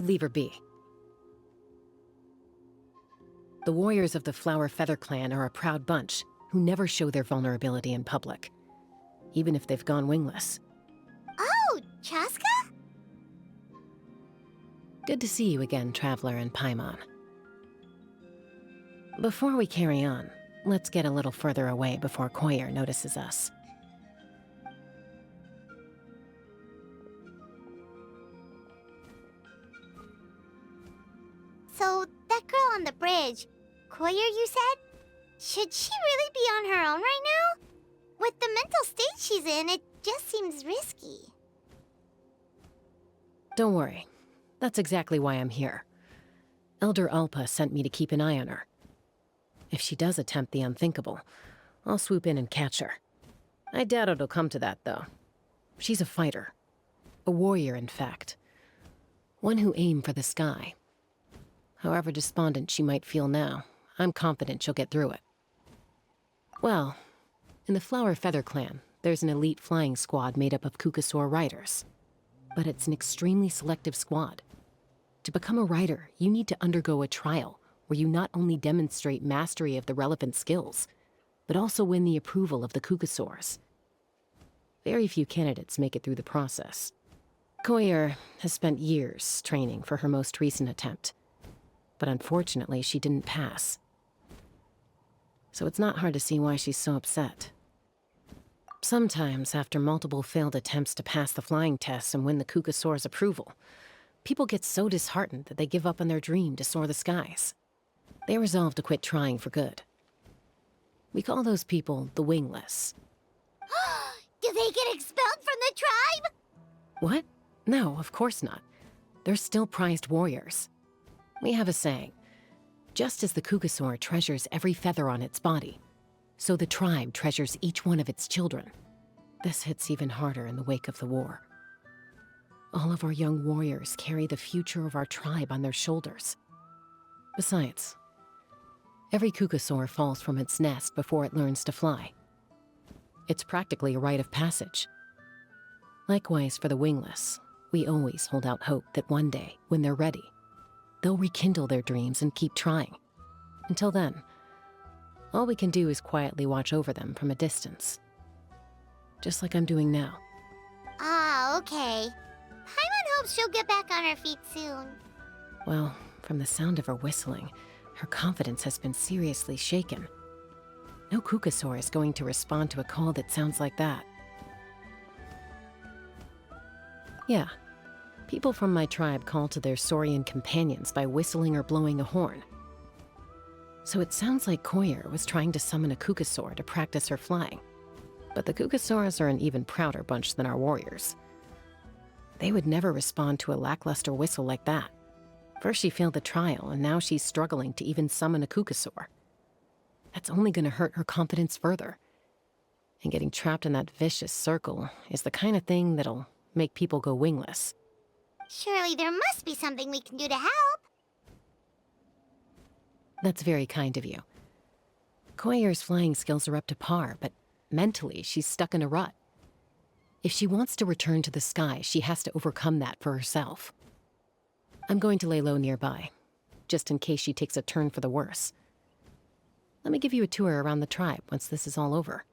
I'd leave her be. The warriors of the Flower Feather clan are a proud bunch who never show their vulnerability in public, even if they've gone wingless. Oh, Chasca? Good to see you again, Traveler and Paimon. Before we carry on, let's get a little further away before Koyer notices us. So, that girl on the bridge, Koyer, you said? Should she really be on her own right now? With the mental state she's in, it just seems risky. Don't worry. That's exactly why I'm here. Elder Alpa sent me to keep an eye on her. If she does attempt the unthinkable, I'll swoop in and catch her. I doubt it'll come to that, though. She's a fighter. A warrior, in fact. One who aimed for the sky. However despondent she might feel now, I'm confident she'll get through it. Well, in the Flower Feather clan, there's an elite flying squad made up of Kukasaur riders. But it's an extremely selective squad. To become a rider, you need to undergo a trial where you not only demonstrate mastery of the relevant skills, but also win the approval of the Kukasaurs. Very few candidates make it through the process. Koyer has spent years training for her most recent attempt, but unfortunately she didn't pass. So it's not hard to see why she's so upset. Sometimes, after multiple failed attempts to pass the flying test and win the Kukasaur's approval, people get so disheartened that they give up on their dream to soar the skies. They resolve to quit trying for good. We call those people the wingless. Do they get expelled from the tribe? What? No, of course not. They're still prized warriors. We have a saying, just as the Kukasaur treasures every feather on its body, so the tribe treasures each one of its children. This hits even harder in the wake of the war. All of our young warriors carry the future of our tribe on their shoulders. Besides, every Kukasaur falls from its nest before it learns to fly. It's practically a rite of passage. Likewise for the wingless, we always hold out hope that one day, when they're ready, they'll rekindle their dreams and keep trying. Until then, all we can do is quietly watch over them from a distance. Just like I'm doing now. Ah, okay. Paimon hopes she'll get back on her feet soon. Well, from the sound of her whistling, her confidence has been seriously shaken. No Kukasaur is going to respond to a call that sounds like that. Yeah, people from my tribe call to their Saurian companions by whistling or blowing a horn. So it sounds like Koyer was trying to summon a Kukasaur to practice her flying. But the Kukasaurs are an even prouder bunch than our warriors. They would never respond to a lackluster whistle like that. First she failed the trial, and now she's struggling to even summon a Kukasaur. That's only going to hurt her confidence further. And getting trapped in that vicious circle is the kind of thing that'll make people go wingless. Surely there must be something we can do to help. That's very kind of you. Koyer's flying skills are up to par, but mentally she's stuck in a rut. If she wants to return to the sky, she has to overcome that for herself. I'm going to lay low nearby, just in case she takes a turn for the worse. Let me give you a tour around the tribe once this is all over.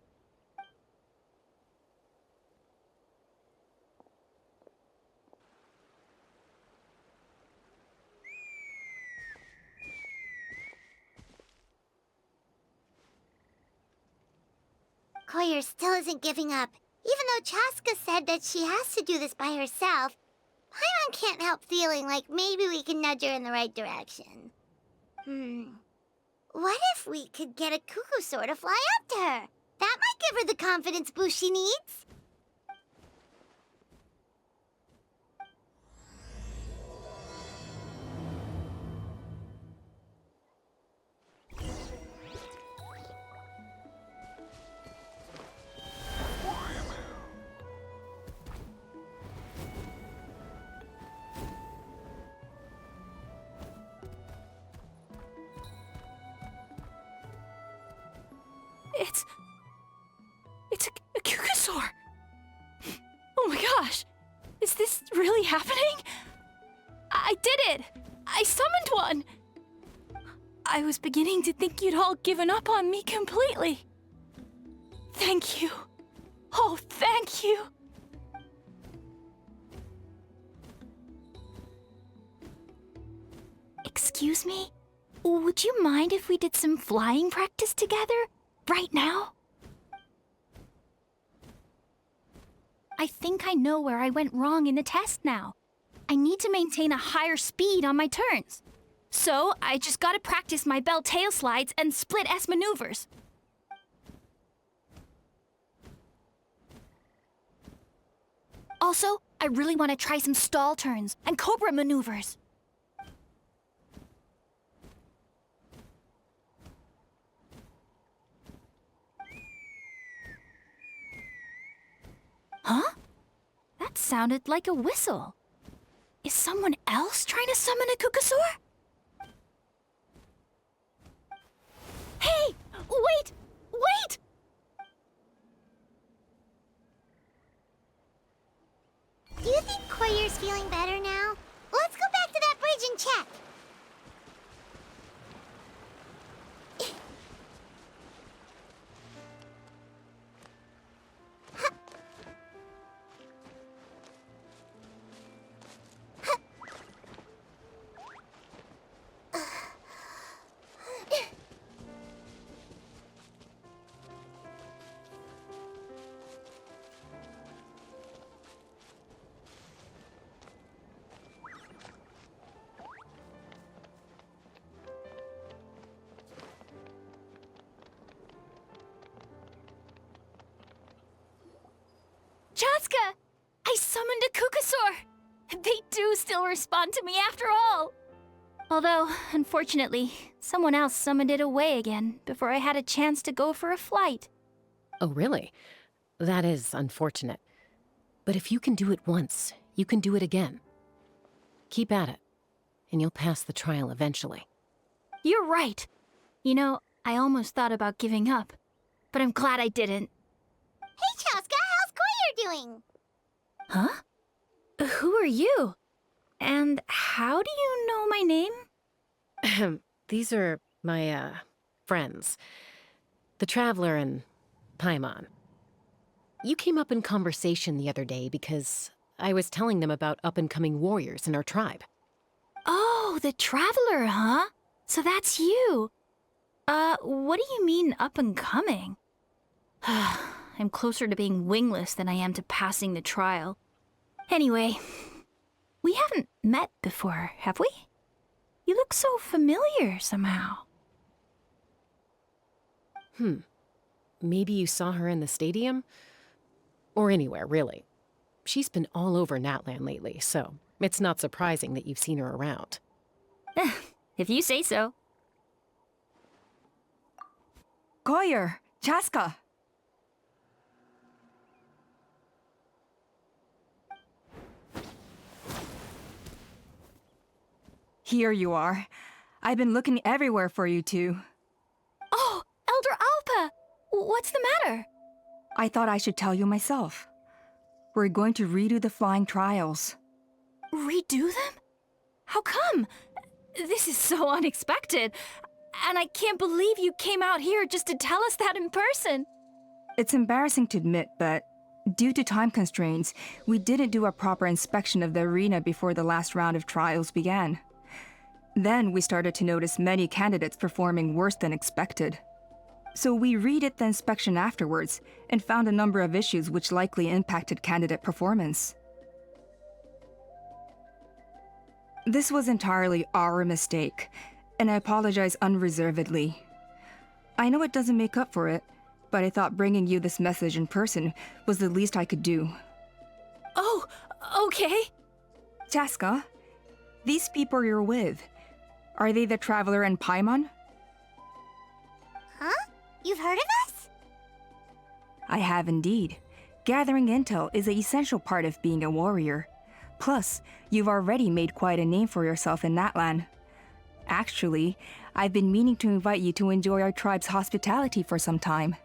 Koyer still isn't giving up. Even though Chasca said that she has to do this by herself, Paimon can't help feeling like maybe we can nudge her in the right direction. What if we could get a Kukasaur to fly up to her? That might give her the confidence boost she needs. It's a Kukasaur! Oh my gosh! Is this really happening? I did one! I was beginning to think you'd all given up on me completely. Thank you. Oh, thank you. Excuse me? Would you mind if we did some flying practice together? Right now? I think I know where I went wrong in the test now. I need to maintain a higher speed on my turns. So, I just gotta practice my bell tail slides and split S maneuvers. Also, I really want to try some stall turns and cobra maneuvers. Huh? That sounded like a whistle. Is someone else trying to summon a Kukasaur? Hey! Wait! Wait! Do you think Koyer's feeling better now? Let's go back to that bridge and check. Chasca! I summoned a Kukasaur! They do still respond to me after all! Although, unfortunately, someone else summoned it away again before I had a chance to go for a flight. Oh, really? That is unfortunate. But if you can do it once, you can do it again. Keep at it, and you'll pass the trial eventually. You're right. You know, I almost thought about giving up, but I'm glad I didn't. Hey, Chasca, how's Koyer doing? Huh? Who are you? And how do you know my name? These are my, friends. The Traveler and Paimon. You came up in conversation the other day because I was telling them about up-and-coming warriors in our tribe. Oh, the Traveler, huh? So that's you. What do you mean up-and-coming? I'm closer to being wingless than I am to passing the trial. Anyway, we haven't met before, have we? You look so familiar somehow. Maybe you saw her in the stadium? Or anywhere, really. She's been all over Natlan lately, so it's not surprising that you've seen her around. If you say so. Koyer, Chasca. Here you are. I've been looking everywhere for you two. Oh, Elder Alpa! What's the matter? I thought I should tell you myself. We're going to redo the flying trials. Redo them? How come? This is so unexpected. And I can't believe you came out here just to tell us that in person. It's embarrassing to admit, but due to time constraints, we didn't do a proper inspection of the arena before the last round of trials began. Then we started to notice many candidates performing worse than expected. So we redid the inspection afterwards and found a number of issues which likely impacted candidate performance. This was entirely our mistake, and I apologize unreservedly. I know it doesn't make up for it, but I thought bringing you this message in person was the least I could do. Oh, okay. Chasca, these people you're with, are they the Traveler and Paimon? Huh? You've heard of us? I have indeed. Gathering intel is an essential part of being a warrior. Plus, you've already made quite a name for yourself in Natlan. Actually, I've been meaning to invite you to enjoy our tribe's hospitality for some time.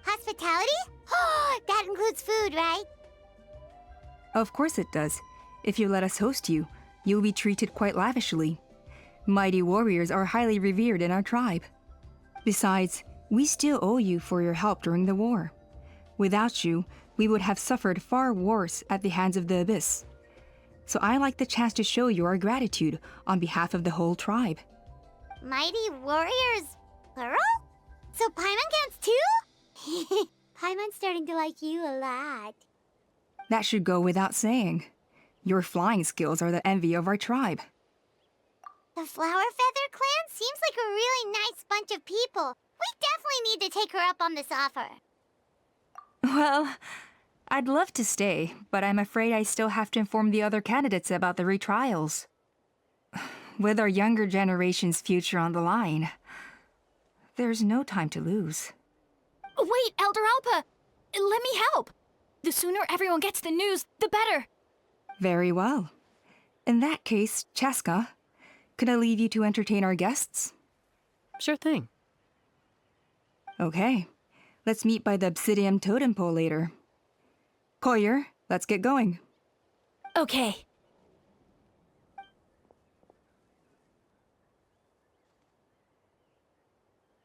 Hospitality? Oh, that includes food, right? Of course it does. If you let us host you, you'll be treated quite lavishly. Mighty warriors are highly revered in our tribe. Besides, we still owe you for your help during the war. Without you, we would have suffered far worse at the hands of the Abyss. So I like the chance to show you our gratitude on behalf of the whole tribe. Mighty warriors, plural? So Paimon counts too? Paimon's starting to like you a lot. That should go without saying. Your flying skills are the envy of our tribe. The Flower Feather clan seems like a really nice bunch of people. We definitely need to take her up on this offer. Well, I'd love to stay, but I'm afraid I still have to inform the other candidates about the retrials. With our younger generation's future on the line, there's no time to lose. Wait, Elder Alpa! Let me help! The sooner everyone gets the news, the better! Very well. In that case, Chasca, could I leave you to entertain our guests? Sure thing. Okay. Let's meet by the Obsidian Totem Pole later. Collier, let's get going. Okay.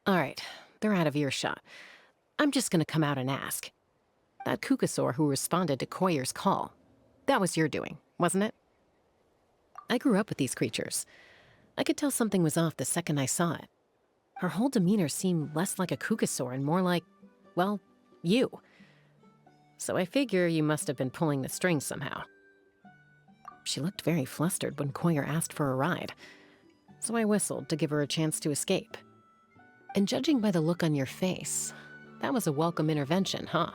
All right, they're out of earshot. I'm just gonna come out and ask. That Kukasaur who responded to Koyer's call, that was your doing, wasn't it? I grew up with these creatures. I could tell something was off the second I saw it. Her whole demeanor seemed less like a Kukasaur and more like, well, you. So I figure you must have been pulling the strings somehow. She looked very flustered when Koyer asked for a ride, so I whistled to give her a chance to escape. And judging by the look on your face, that was a welcome intervention, huh?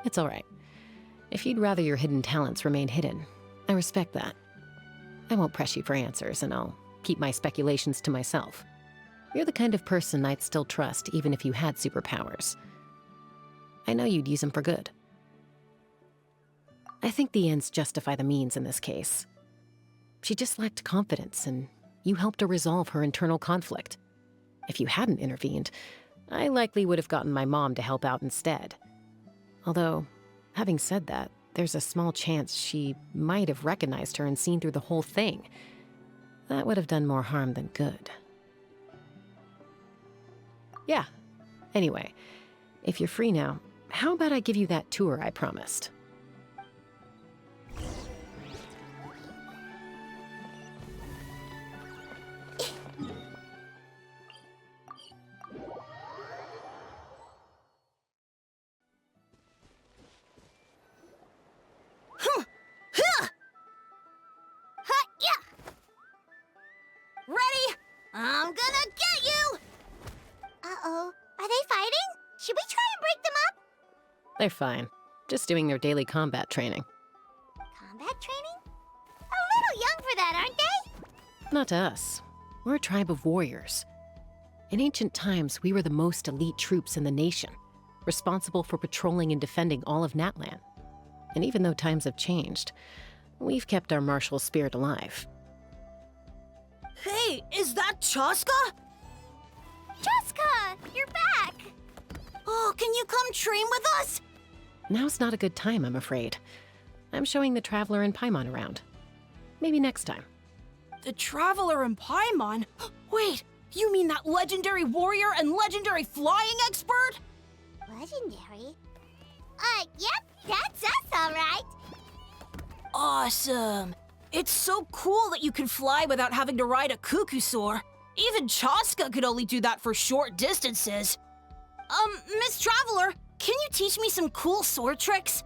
It's all right. If you'd rather your hidden talents remain hidden, I respect that. I won't press you for answers, and I'll keep my speculations to myself. You're the kind of person I'd still trust even if you had superpowers. I know you'd use them for good. I think the ends justify the means in this case. She just lacked confidence, and you helped her resolve her internal conflict. If you hadn't intervened, I likely would have gotten my mom to help out instead. Although, having said that, there's a small chance she might have recognized her and seen through the whole thing. That would have done more harm than good. Yeah. Anyway, if you're free now, how about I give you that tour I promised? Ready? I'm gonna get you! Uh-oh. Are they fighting? Should we try and break them up? They're fine. Just doing their daily combat training. Combat training? A little young for that, aren't they? Not to us. We're a tribe of warriors. In ancient times, we were the most elite troops in the nation, responsible for patrolling and defending all of Natlan. And even though times have changed, we've kept our martial spirit alive. Hey, is that Chasca? Chasca! You're back! Oh, can you come train with us? Now's not a good time, I'm afraid. I'm showing the Traveler and Paimon around. Maybe next time. The Traveler and Paimon? Wait, you mean that legendary warrior and legendary flying expert? Legendary? Yep, that's us, all right. Awesome. It's so cool that you can fly without having to ride a Kukusaur. Even Chasca could only do that for short distances. Miss Traveler, can you teach me some cool sword tricks?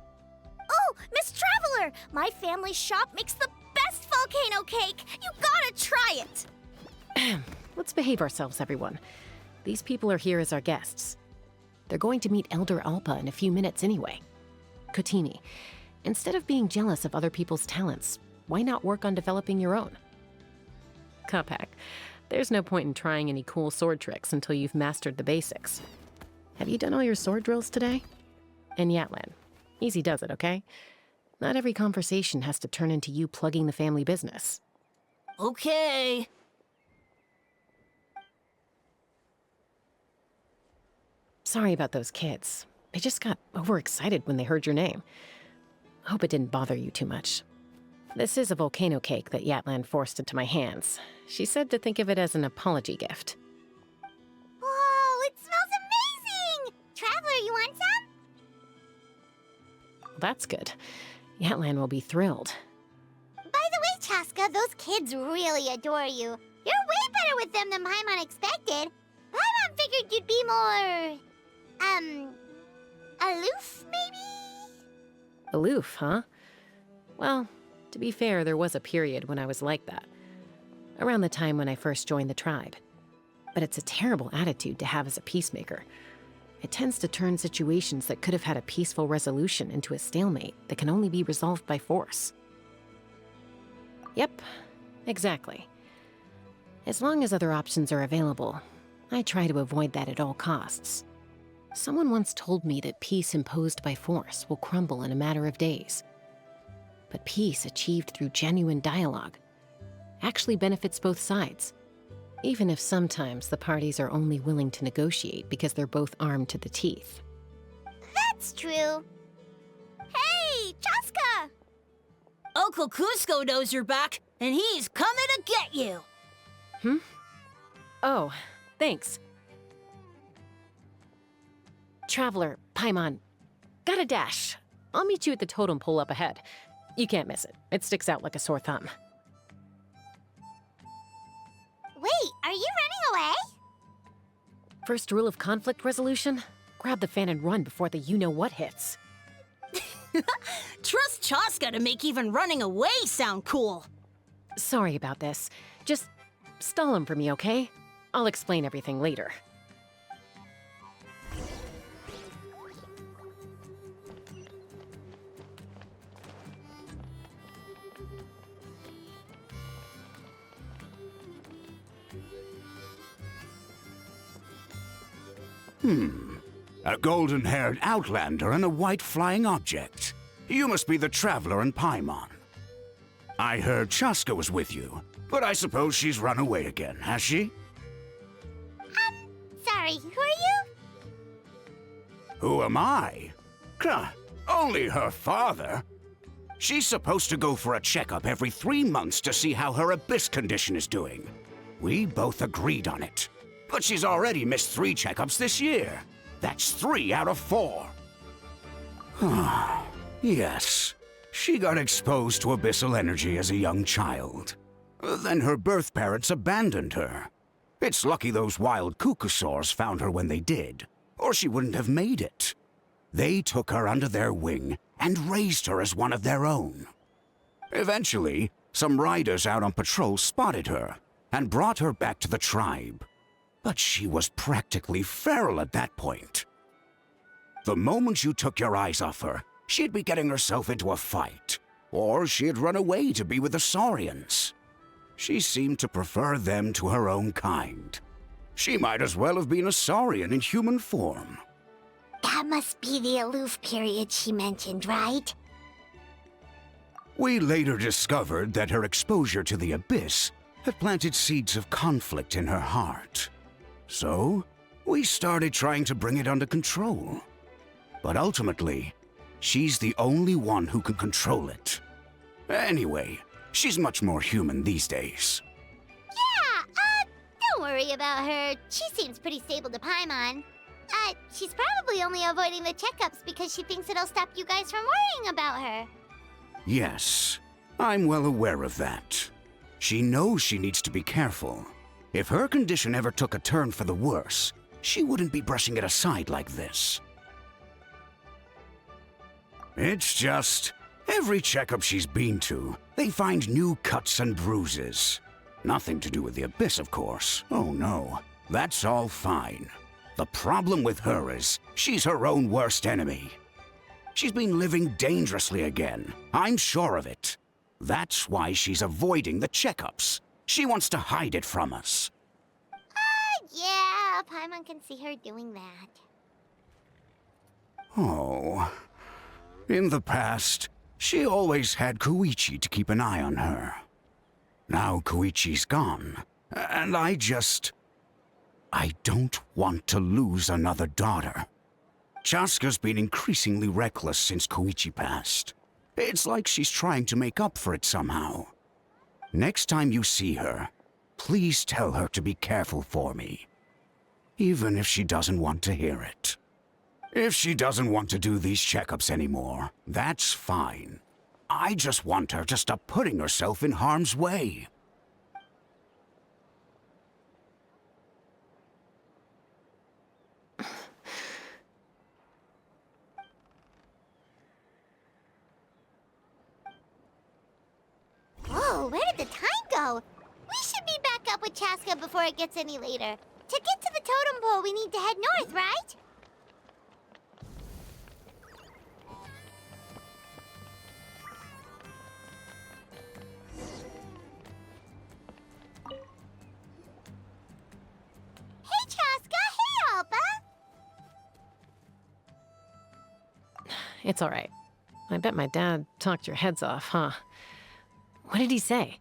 Oh, Miss Traveler! My family's shop makes the best volcano cake! You gotta try it! Let's behave ourselves, everyone. These people are here as our guests. They're going to meet Elder Alpa in a few minutes anyway. Kotini, instead of being jealous of other people's talents, why not work on developing your own? Kapak, there's no point in trying any cool sword tricks until you've mastered the basics. Have you done all your sword drills today? And Yatlan, easy does it, okay? Not every conversation has to turn into you plugging the family business. Okay. Sorry about those kids. They just got overexcited when they heard your name. Hope it didn't bother you too much. This is a volcano cake that Yatlan forced into my hands. She said to think of it as an apology gift. Whoa, it smells amazing! Traveler, you want some? That's good. Yatlan will be thrilled. By the way, Chasca, those kids really adore you. You're way better with them than Paimon expected. Paimon figured you'd be more... aloof, maybe? Aloof, huh? Well, to be fair, there was a period when I was like that. Around the time when I first joined the tribe. But it's a terrible attitude to have as a peacemaker. It tends to turn situations that could have had a peaceful resolution into a stalemate that can only be resolved by force. Yep, exactly. As long as other options are available, I try to avoid that at all costs. Someone once told me that peace imposed by force will crumble in a matter of days. But peace achieved through genuine dialogue actually benefits both sides, even if sometimes the parties are only willing to negotiate because they're both armed to the teeth. That's true. Hey, Chasca! Uncle Cusco knows you're back, and he's coming to get you. Oh, thanks. Traveler, Paimon, got a dash. I'll meet you at the totem pole up ahead. You can't miss it. It sticks out like a sore thumb. Wait, are you running away? First rule of conflict resolution? Grab the fan and run before the you-know-what hits. Trust Chasca to make even running away sound cool. Sorry about this. Just stall him for me, okay? I'll explain everything later. A golden-haired outlander and a white flying object. You must be the traveler in Paimon. I heard Chasca was with you, but I suppose she's run away again, has she? Sorry, who are you? Who am I? Only her father. She's supposed to go for a checkup every 3 months to see how her abyss condition is doing. We both agreed on it. But she's already missed 3 checkups this year. That's 3 out of 4. Yes. She got exposed to abyssal energy as a young child. Then her birth parents abandoned her. It's lucky those wild cuckoosaurs found her when they did, or she wouldn't have made it. They took her under their wing and raised her as one of their own. Eventually, some riders out on patrol spotted her and brought her back to the tribe. But she was practically feral at that point. The moment you took your eyes off her, she'd be getting herself into a fight, or she'd run away to be with the Saurians. She seemed to prefer them to her own kind. She might as well have been a Saurian in human form. That must be the aloof period she mentioned, right? We later discovered that her exposure to the abyss had planted seeds of conflict in her heart. So, we started trying to bring it under control. But ultimately, she's the only one who can control it. Anyway, she's much more human these days. Yeah, don't worry about her. She seems pretty stable to Paimon. She's probably only avoiding the checkups because she thinks it'll stop you guys from worrying about her. Yes, I'm well aware of that. She knows she needs to be careful. If her condition ever took a turn for the worse, she wouldn't be brushing it aside like this. It's just, every checkup she's been to, they find new cuts and bruises. Nothing to do with the abyss, of course. Oh no, that's all fine. The problem with her is, she's her own worst enemy. She's been living dangerously again. I'm sure of it. That's why she's avoiding the checkups. She wants to hide it from us. Yeah, Paimon can see her doing that. Oh. In the past, she always had Koichi to keep an eye on her. Now Koichi's gone, and I don't want to lose another daughter. Chasca's been increasingly reckless since Koichi passed. It's like she's trying to make up for it somehow. Next time you see her, please tell her to be careful for me. Even if she doesn't want to hear it. If she doesn't want to do these checkups anymore, that's fine. I just want her to stop putting herself in harm's way. Whoa, where did the time go? We should be back up with Chasca before it gets any later. To get to the totem pole, we need to head north, right? Hey, Chasca! Hey, Alba! It's all right. I bet my dad talked your heads off, huh? What did he say?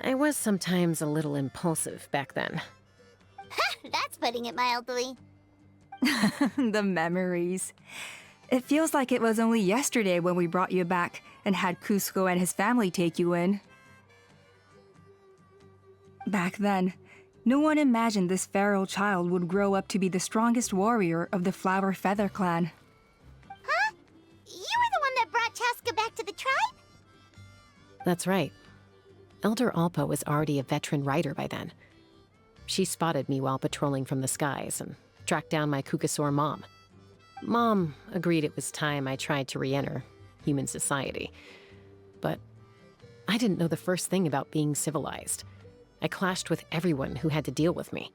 I was sometimes a little impulsive back then. That's putting it mildly. The memories. It feels like it was only yesterday when we brought you back and had Cusco and his family take you in. Back then, no one imagined this feral child would grow up to be the strongest warrior of the Flower Feather clan. Huh? You were the one that brought Chasca back to the tribe? That's right. Elder Alpa was already a veteran rider by then. She spotted me while patrolling from the skies and tracked down my Kukasaur mom. Mom agreed it was time I tried to re-enter human society. But I didn't know the first thing about being civilized. I clashed with everyone who had to deal with me.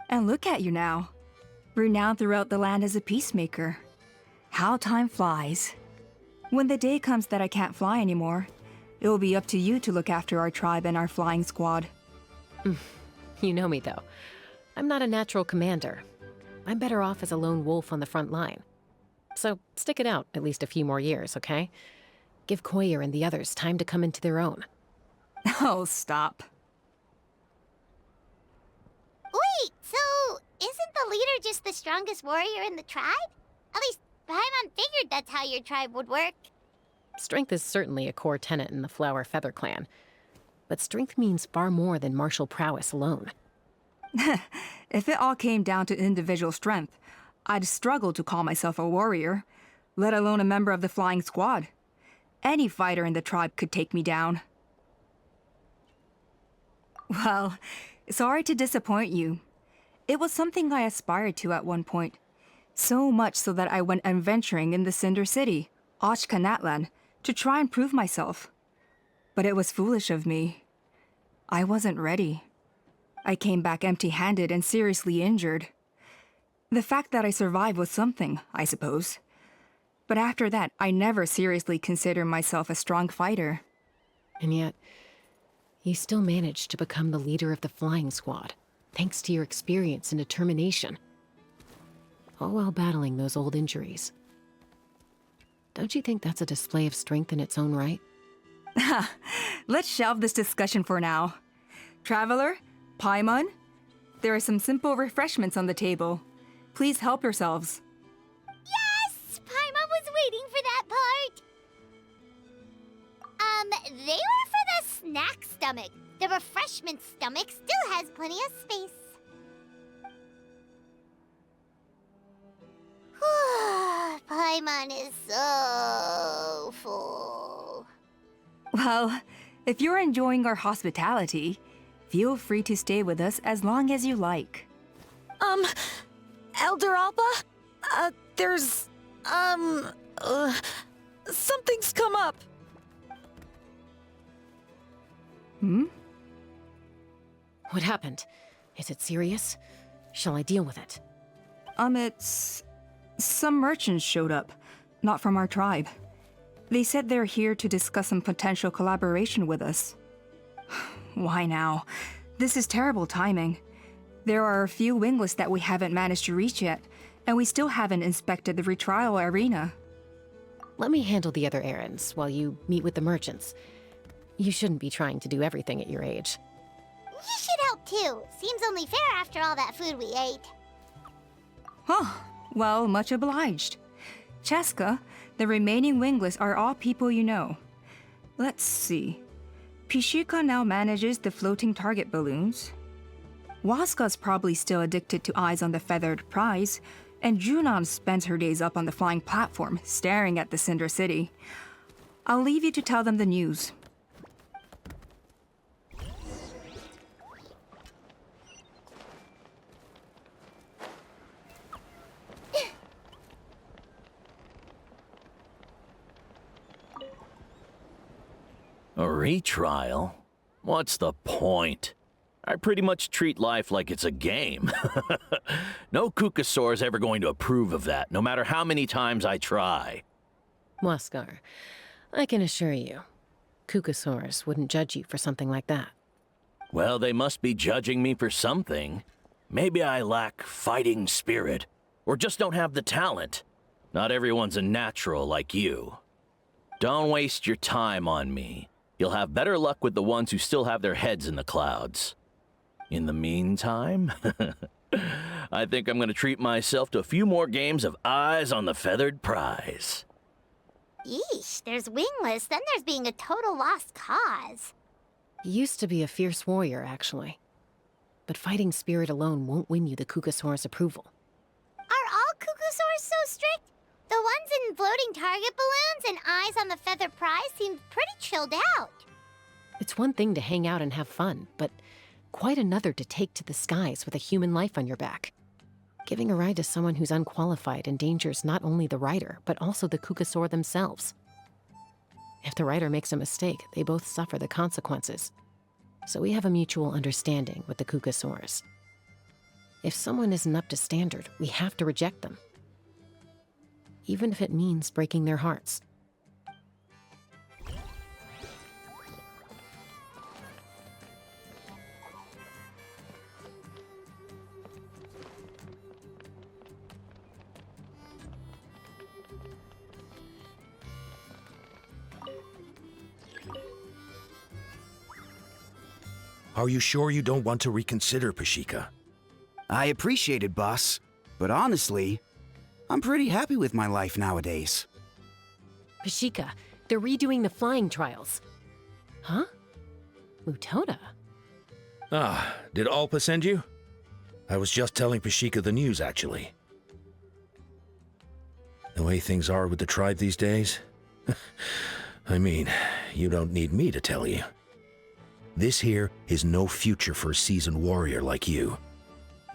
And look at you now, renowned throughout the land as a peacemaker. How time flies. When the day comes that I can't fly anymore, it will be up to you to look after our tribe and our flying squad. You know me, though. I'm not a natural commander. I'm better off as a lone wolf on the front line. So stick it out at least a few more years, okay? Give Koyer and the others time to come into their own. Oh, stop. Wait, so isn't the leader just the strongest warrior in the tribe? At least Paimon figured that's how your tribe would work. Strength is certainly a core tenet in the Flower Feather clan. But strength means far more than martial prowess alone. If it all came down to individual strength, I'd struggle to call myself a warrior, let alone a member of the flying squad. Any fighter in the tribe could take me down. Well, sorry to disappoint you. It was something I aspired to at one point. So much so that I went adventuring in the Cinder City, Ochkanatlan, to try and prove myself. But it was foolish of me. I wasn't ready. I came back empty-handed and seriously injured. The fact that I survived was something, I suppose. But after that, I never seriously considered myself a strong fighter. And yet, you still managed to become the leader of the flying squad, thanks to your experience and determination. All while battling those old injuries. Don't you think that's a display of strength in its own right? Let's shelve this discussion for now. Traveler, Paimon, there are some simple refreshments on the table. Please help yourselves. Yes! Paimon was waiting for that part. They were for the snack stomach. The refreshment stomach still has plenty of space. Paimon is so full. Well, if you're enjoying our hospitality, feel free to stay with us as long as you like. Elder Alba? Something's come up. What happened? Is it serious? Shall I deal with it? It's... Some merchants showed up, not from our tribe. They said they're here to discuss some potential collaboration with us. Why now? This is terrible timing. There are a few wingless that we haven't managed to reach yet, and we still haven't inspected the retrial arena. Let me handle the other errands while you meet with the merchants. You shouldn't be trying to do everything at your age. You should help too. Seems only fair after all that food we ate. Huh. Well, much obliged. Chasca, The remaining wingless are all people you know. Let's see. Pishika now manages the floating target balloons. Waska's probably still addicted to Eyes on the Feathered Prize, and Junon spends her days up on the flying platform, staring at the Cinder City. I'll leave you to tell them the news. A retrial? What's the point? I pretty much treat life like it's a game. No Kukasaur is ever going to approve of that, no matter how many times I try. Waskar, I can assure you, Kukasaurs wouldn't judge you for something like that. Well, they must be judging me for something. Maybe I lack fighting spirit, or just don't have the talent. Not everyone's a natural like you. Don't waste your time on me. You'll have better luck with the ones who still have their heads in the clouds. In the meantime, I think I'm going to treat myself to a few more games of Eyes on the Feathered Prize. Yeesh, there's wingless, then there's being a total lost cause. You used to be a fierce warrior, actually. But fighting spirit alone won't win you the Kukasaur's approval. Are all Kukusaurs so strict? The ones in floating target balloons and Eyes on the Feathered Prize seem pretty chilled out. It's one thing to hang out and have fun, but quite another to take to the skies with a human life on your back. Giving a ride to someone who's unqualified endangers not only the rider, but also the Kukasaur themselves. If the rider makes a mistake, they both suffer the consequences. So we have a mutual understanding with the Kukasaurs. If someone isn't up to standard, we have to reject them. Even if it means breaking their hearts. Are you sure you don't want to reconsider, Pashika? I appreciate it, boss. But honestly, I'm pretty happy with my life nowadays. Pashika, they're redoing the flying trials. Huh? Mutoda? Ah, did Alpa send you? I was just telling Pashika the news, actually. The way things are with the tribe these days? I mean, you don't need me to tell you. This here is no future for a seasoned warrior like you.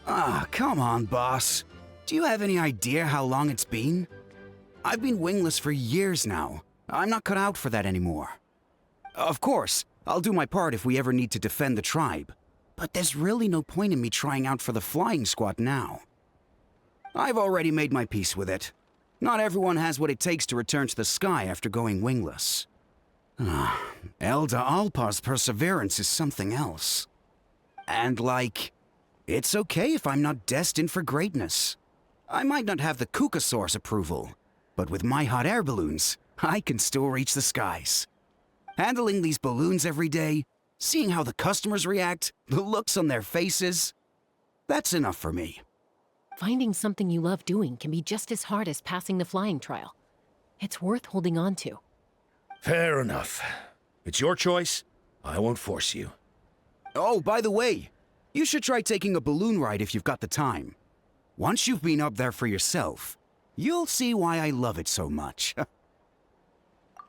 Ah, come on, boss. Do you have any idea how long it's been? I've been wingless for years now. I'm not cut out for that anymore. Of course, I'll do my part if we ever need to defend the tribe. But there's really no point in me trying out for the flying squad now. I've already made my peace with it. Not everyone has what it takes to return to the sky after going wingless. Elder Alpa's perseverance is something else. And it's okay if I'm not destined for greatness. I might not have the Kukasaur's approval, but with my hot air balloons, I can still reach the skies. Handling these balloons every day, seeing how the customers react, the looks on their faces, that's enough for me. Finding something you love doing can be just as hard as passing the flying trial. It's worth holding on to. Fair enough. It's your choice. I won't force you. Oh, by the way, you should try taking a balloon ride if you've got the time. Once you've been up there for yourself, you'll see why I love it so much.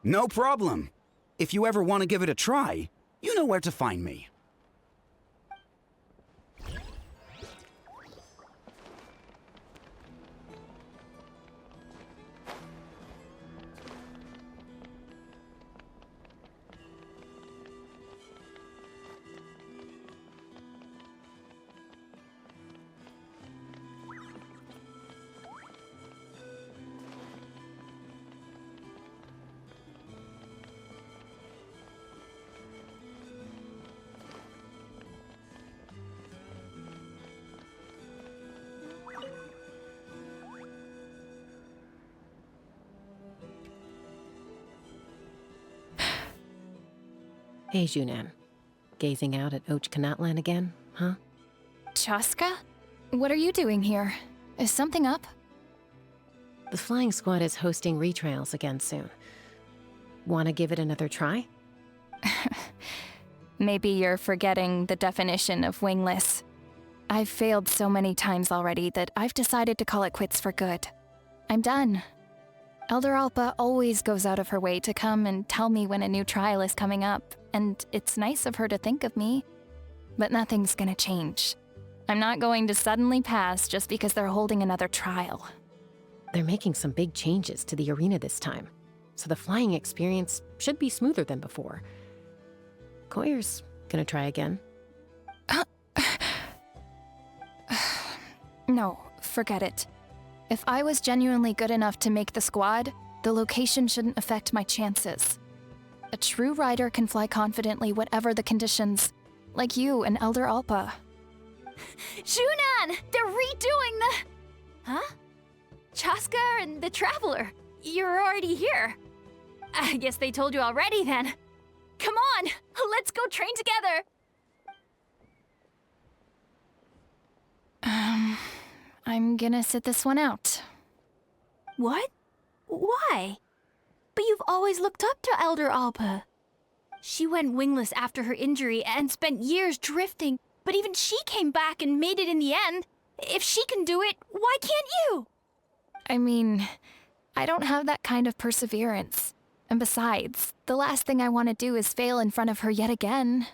No problem. If you ever want to give it a try, you know where to find me. Hey, Junan. Gazing out at Ochkanatlan again, huh? Chasca? What are you doing here? Is something up? The flying squad is hosting retrials again soon. Want to give it another try? Maybe you're forgetting the definition of wingless. I've failed so many times already that I've decided to call it quits for good. I'm done. Elder Alpa always goes out of her way to come and tell me when a new trial is coming up, and it's nice of her to think of me. But nothing's gonna change. I'm not going to suddenly pass just because they're holding another trial. They're making some big changes to the arena this time, so the flying experience should be smoother than before. Koyer's gonna try again. No, forget it. If I was genuinely good enough to make the squad, the location shouldn't affect my chances. A true rider can fly confidently whatever the conditions, like you and Elder Alpa. Junan! They're redoing the... Huh? Chasca and the Traveler. You're already here. I guess they told you already then. Come on, let's go train together. I'm gonna sit this one out. What? Why? But you've always looked up to Elder Alpa. She went wingless after her injury and spent years drifting, but even she came back and made it in the end. If she can do it, why can't you? I mean, I don't have that kind of perseverance. And besides, the last thing I want to do is fail in front of her yet again.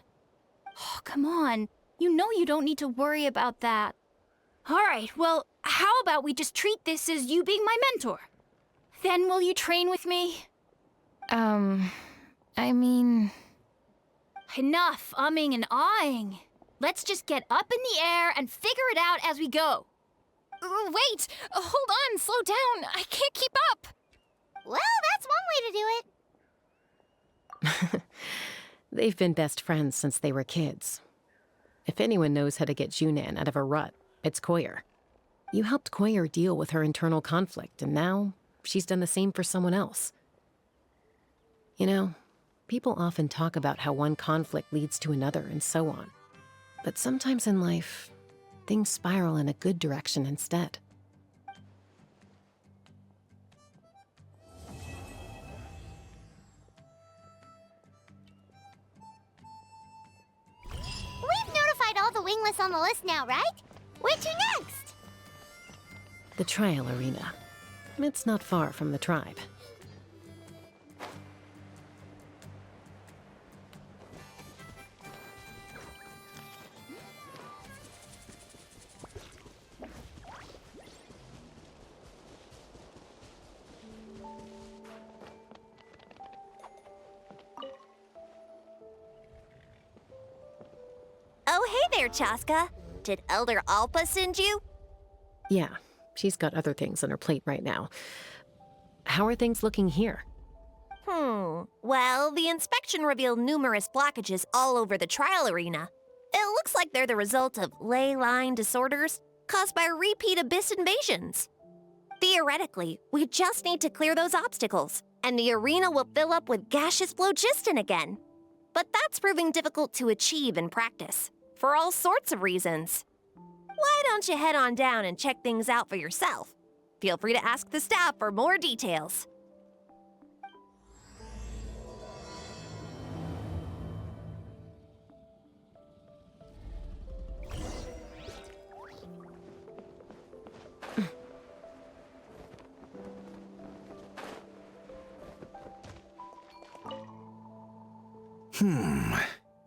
Oh, come on. You know you don't need to worry about that. All right, well, how about we just treat this as you being my mentor? Then will you train with me? I mean... Enough umming and ahhing. Let's just get up in the air and figure it out as we go. Wait! Hold on, slow down! I can't keep up! Well, that's one way to do it. They've been best friends since they were kids. If anyone knows how to get Junan out of a rut, it's Koyer. You helped Koyer deal with her internal conflict, and now she's done the same for someone else. You know, people often talk about how one conflict leads to another and so on. But sometimes in life, things spiral in a good direction instead. We've notified all the wingless on the list now, right? Where to next? The trial arena. It's not far from the tribe. Oh, hey there, Chasca. Did Elder Alpa send you? Yeah, she's got other things on her plate right now. How are things looking here? Well, the inspection revealed numerous blockages all over the trial arena. It looks like they're the result of ley line disorders caused by repeat abyss invasions. Theoretically, we just need to clear those obstacles, and the arena will fill up with gaseous phlogiston again. But that's proving difficult to achieve in practice, for all sorts of reasons. Why don't you head on down and check things out for yourself? Feel free to ask the staff for more details.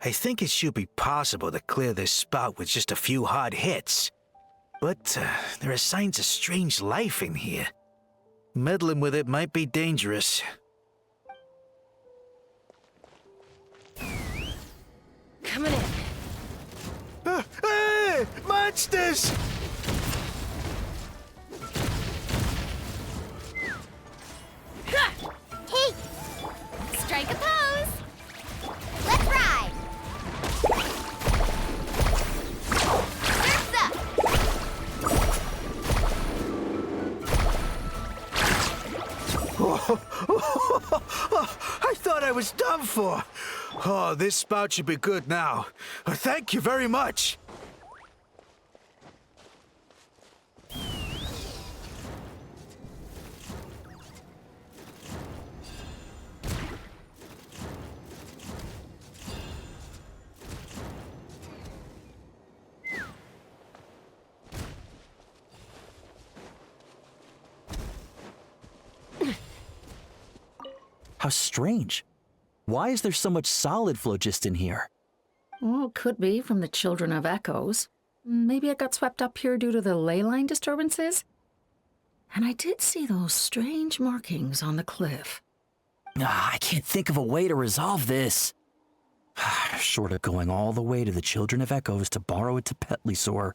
I think it should be possible to clear this spot with just a few hard hits. But there are signs of strange life in here. Meddling with it might be dangerous. Coming in. Hey! Monsters! Hey, Strike a pose! let's ride! I thought I was done for. Oh, this spout should be good now. Thank you very much. How strange. Why is there so much solid phlogiston here? Well, could be from the Children of Echoes. Maybe it got swept up here due to the ley line disturbances? And I did see those strange markings on the cliff. I can't think of a way to resolve this. Short of going all the way to the Children of Echoes to borrow it to Petlisaur.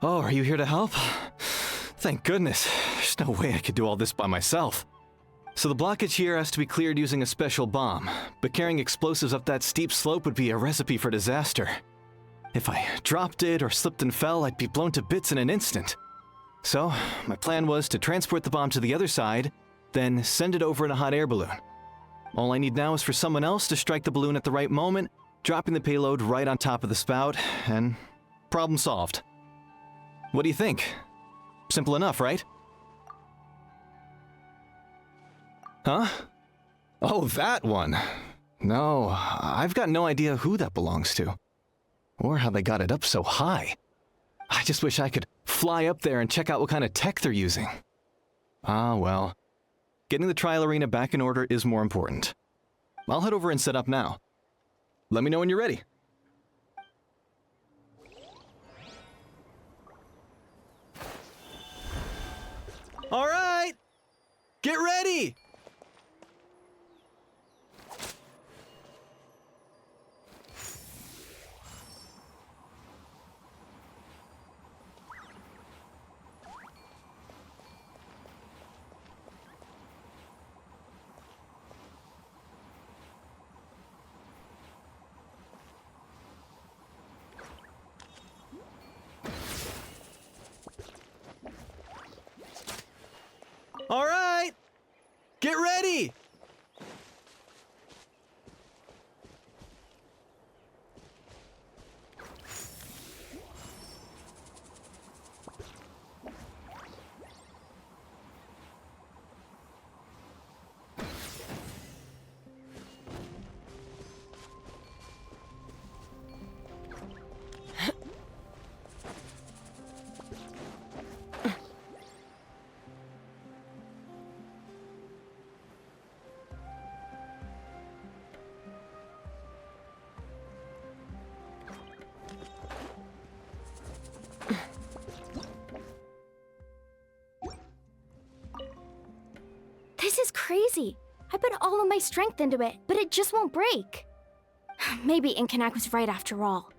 Oh, are you here to help? Thank goodness. There's no way I could do all this by myself. So the blockage here has to be cleared using a special bomb, but carrying explosives up that steep slope would be a recipe for disaster. If I dropped it or slipped and fell, I'd be blown to bits in an instant. So, my plan was to transport the bomb to the other side, then send it over in a hot air balloon. All I need now is for someone else to strike the balloon at the right moment, dropping the payload right on top of the spout, and problem solved. What do you think? Simple enough, right? Huh? Oh, that one. No, I've got no idea who that belongs to. Or how they got it up so high. I just wish I could fly up there and check out what kind of tech they're using. Ah, well. Getting the trial arena back in order is more important. I'll head over and set up now. Let me know when you're ready. All right! Get ready! All right! Get ready! This is crazy. I put all of my strength into it, but it just won't break. Maybe Inkanak was right after all.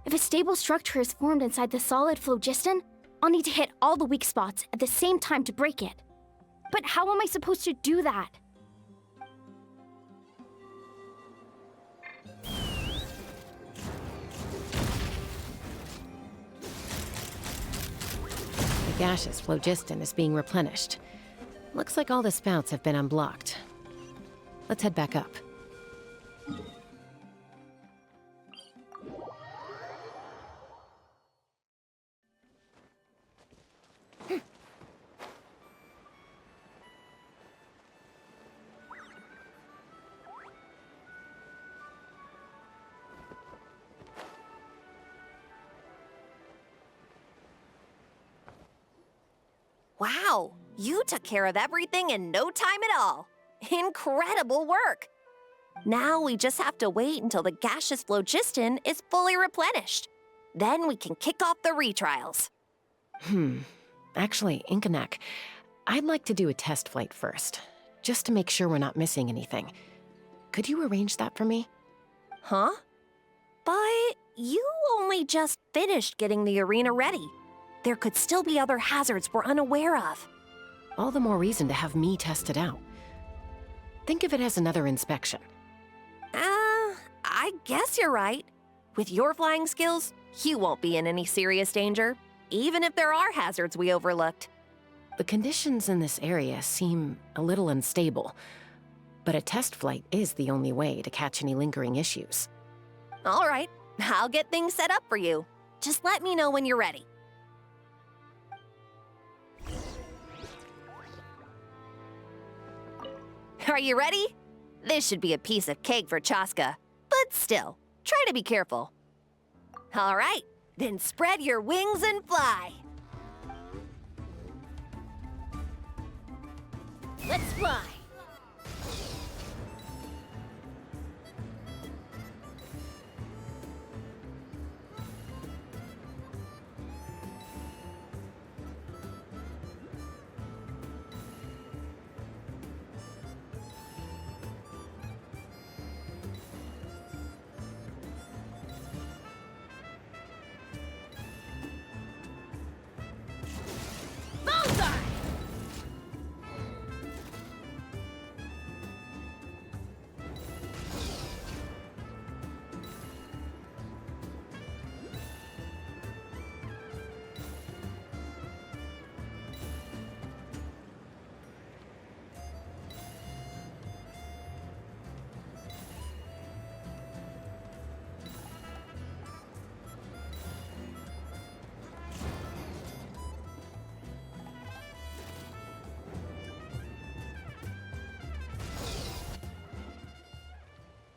If a stable structure is formed inside the solid phlogiston, I'll need to hit all the weak spots at the same time to break it. But how am I supposed to do that? The gaseous phlogiston is being replenished. Looks like all the spouts have been unblocked. Let's head back up. Wow, you took care of everything in no time at all. Incredible work. Now we just have to wait until the gaseous phlogiston is fully replenished. Then we can kick off the retrials. Actually, Inkanak, I'd like to do a test flight first, just to make sure we're not missing anything. Could you arrange that for me? Huh? But you only just finished getting the arena ready. There could still be other hazards we're unaware of. all the more reason to have me test it out. Think of it as another inspection. I guess you're right. With your flying skills, you won't be in any serious danger, even if there are hazards we overlooked. The conditions in this area seem a little unstable, but a test flight is the only way to catch any lingering issues. All right, I'll get things set up for you. Just let me know when you're ready. Are you ready? This should be a piece of cake for Chasca, but still, try to be careful. All right, then spread your wings and fly. Let's fly.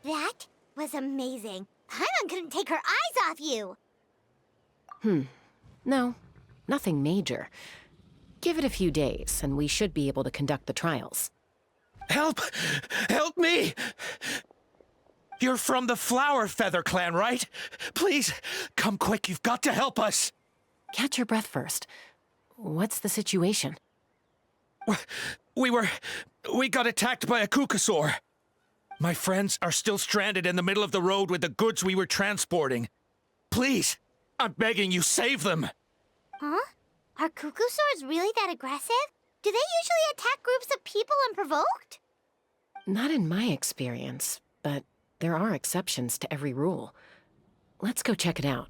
That was amazing. Paimon couldn't take her eyes off you. No, nothing major. Give it a few days, and we should be able to conduct the trials. Help! Help me! You're from the Flower Feather clan, right? Please, come quick, you've got to help us! Catch your breath first. What's the situation? We got attacked by a Kukasaur. My friends are still stranded in the middle of the road with the goods we were transporting. Please, I'm begging you, save them! Huh? Are Kukusaurs really that aggressive? Do they usually attack groups of people unprovoked? Not in my experience, but there are exceptions to every rule. Let's go check it out.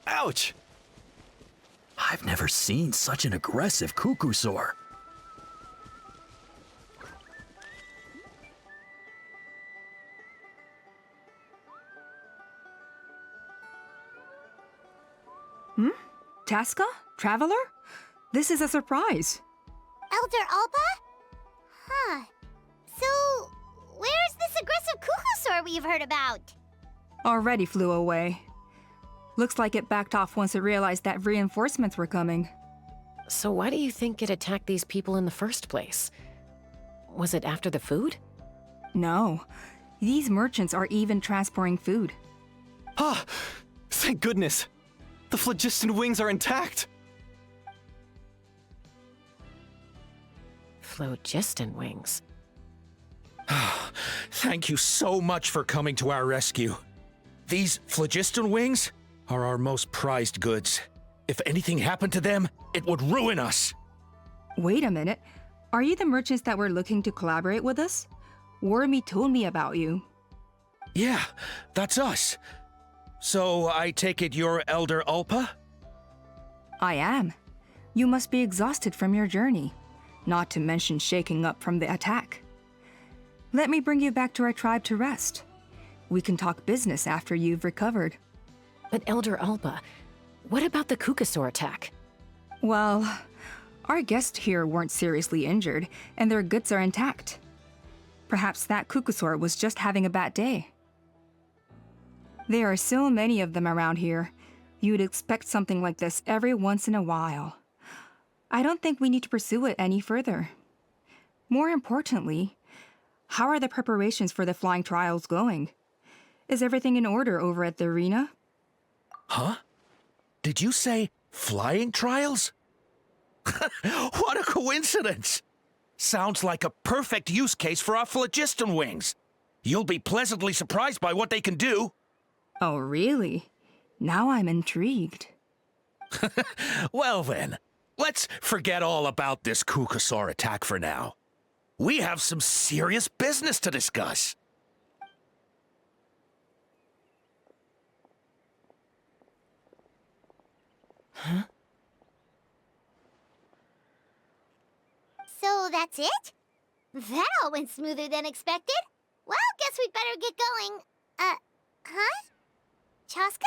Ouch! I've never seen such an aggressive Kukusaur. Chasca? Traveler? This is a surprise. Elder Alpa? Huh. So, where's this aggressive Kukusaur we've heard about? Already flew away. Looks like it backed off once it realized that reinforcements were coming. So why do you think it attacked these people in the first place? Was it after the food? No. These merchants are even transporting food. Ah! Thank goodness! The phlogiston wings are intact! Phlogiston wings. Thank you so much for coming to our rescue. These phlogiston wings are our most prized goods. If anything happened to them, it would ruin us. Wait a minute. Are you the merchants that were looking to collaborate with us? Wormy told me about you. Yeah, that's us. So I take it you're Elder Alpa? I am. You must be exhausted from your journey, not to mention shaking up from the attack. Let me bring you back to our tribe to rest. We can talk business after you've recovered. But Elder Alpa, what about the Kukasaur attack? Well, our guests here weren't seriously injured, and their goods are intact. Perhaps that Kukasaur was just having a bad day. There are so many of them around here. You'd expect something like this every once in a while. I don't think we need to pursue it any further. More importantly, how are the preparations for the flying trials going? Is everything in order over at the arena? Huh? Did you say flying trials? What a coincidence! Sounds like a perfect use case for our phlogiston wings. You'll be pleasantly surprised by what they can do. Oh, really? Now I'm intrigued. Well then, let's forget all about this Kukasaur attack for now. We have some serious business to discuss. Huh? So that's it? That all went smoother than expected. Well, guess we'd better get going. Huh? Chasca?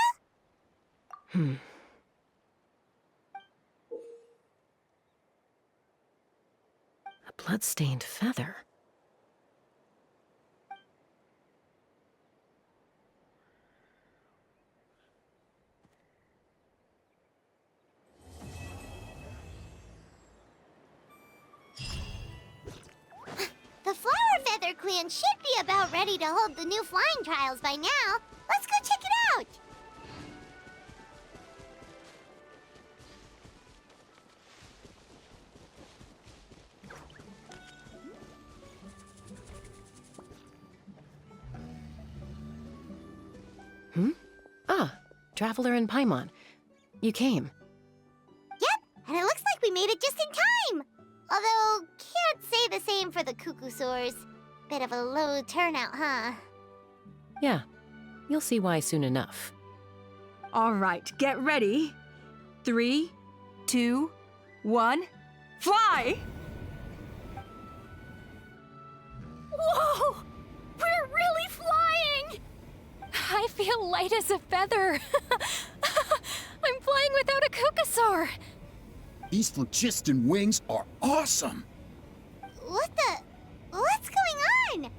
A blood-stained feather. The Flower Feather Clan should be about ready to hold the new flying trials by now. Let's go check it out. Ah, Traveler and Paimon. You came. Yep, and it looks like we made it just in time. Although, can't say the same for the Cuckoosaurs. Bit of a low turnout, huh? Yeah, you'll see why soon enough. All right, get ready. 3, 2, 1, fly! Whoa! We're really flying! I feel light as a feather. I'm flying without a Kukasaur. These phlogiston wings are awesome! What's going on?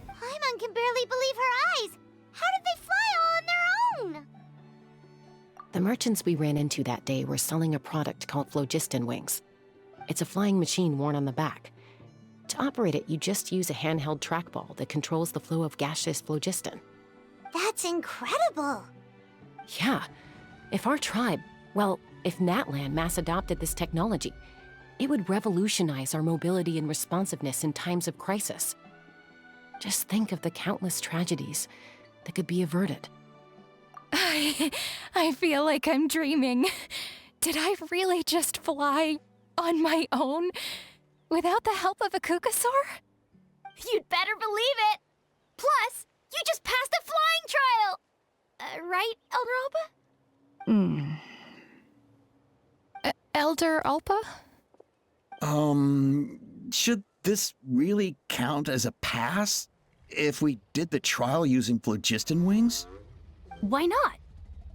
Paimon can barely believe her eyes. How did they fly all on their own? The merchants we ran into that day were selling a product called phlogiston wings. It's a flying machine worn on the back. To operate it, you just use a handheld trackball that controls the flow of gaseous phlogiston. That's incredible. Yeah, if our tribe, well, if Natlan mass adopted this technology, it would revolutionize our mobility and responsiveness in times of crisis. Just think of the countless tragedies that could be averted. I feel like I'm dreaming. Did I really just fly on my own without the help of a Kukasaur? You'd better believe it! Plus, you just passed a flying trial! Right, Elder Alpa? Elder Alpa? Should this really count as a pass? If we did the trial using phlogiston wings? Why not?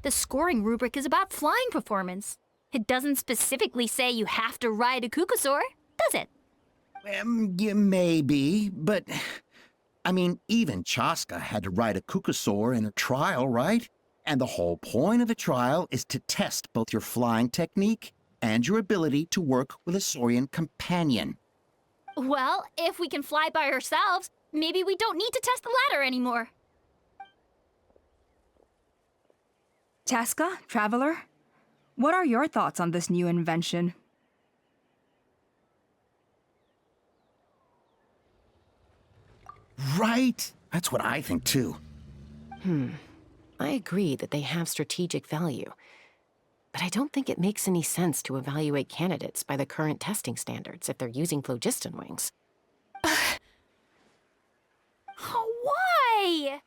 The scoring rubric is about flying performance. It doesn't specifically say you have to ride a Kukasaur, does it? Yeah, maybe, but... I mean, even Chasca had to ride a Kukasaur in her trial, right? And the whole point of the trial is to test both your flying technique and your ability to work with a Saurian companion. Well, if we can fly by ourselves, maybe we don't need to test the ladder anymore. Chasca, Traveler, what are your thoughts on this new invention? Right? That's what I think, too. I agree that they have strategic value, but I don't think it makes any sense to evaluate candidates by the current testing standards if they're using phlogiston wings. Why?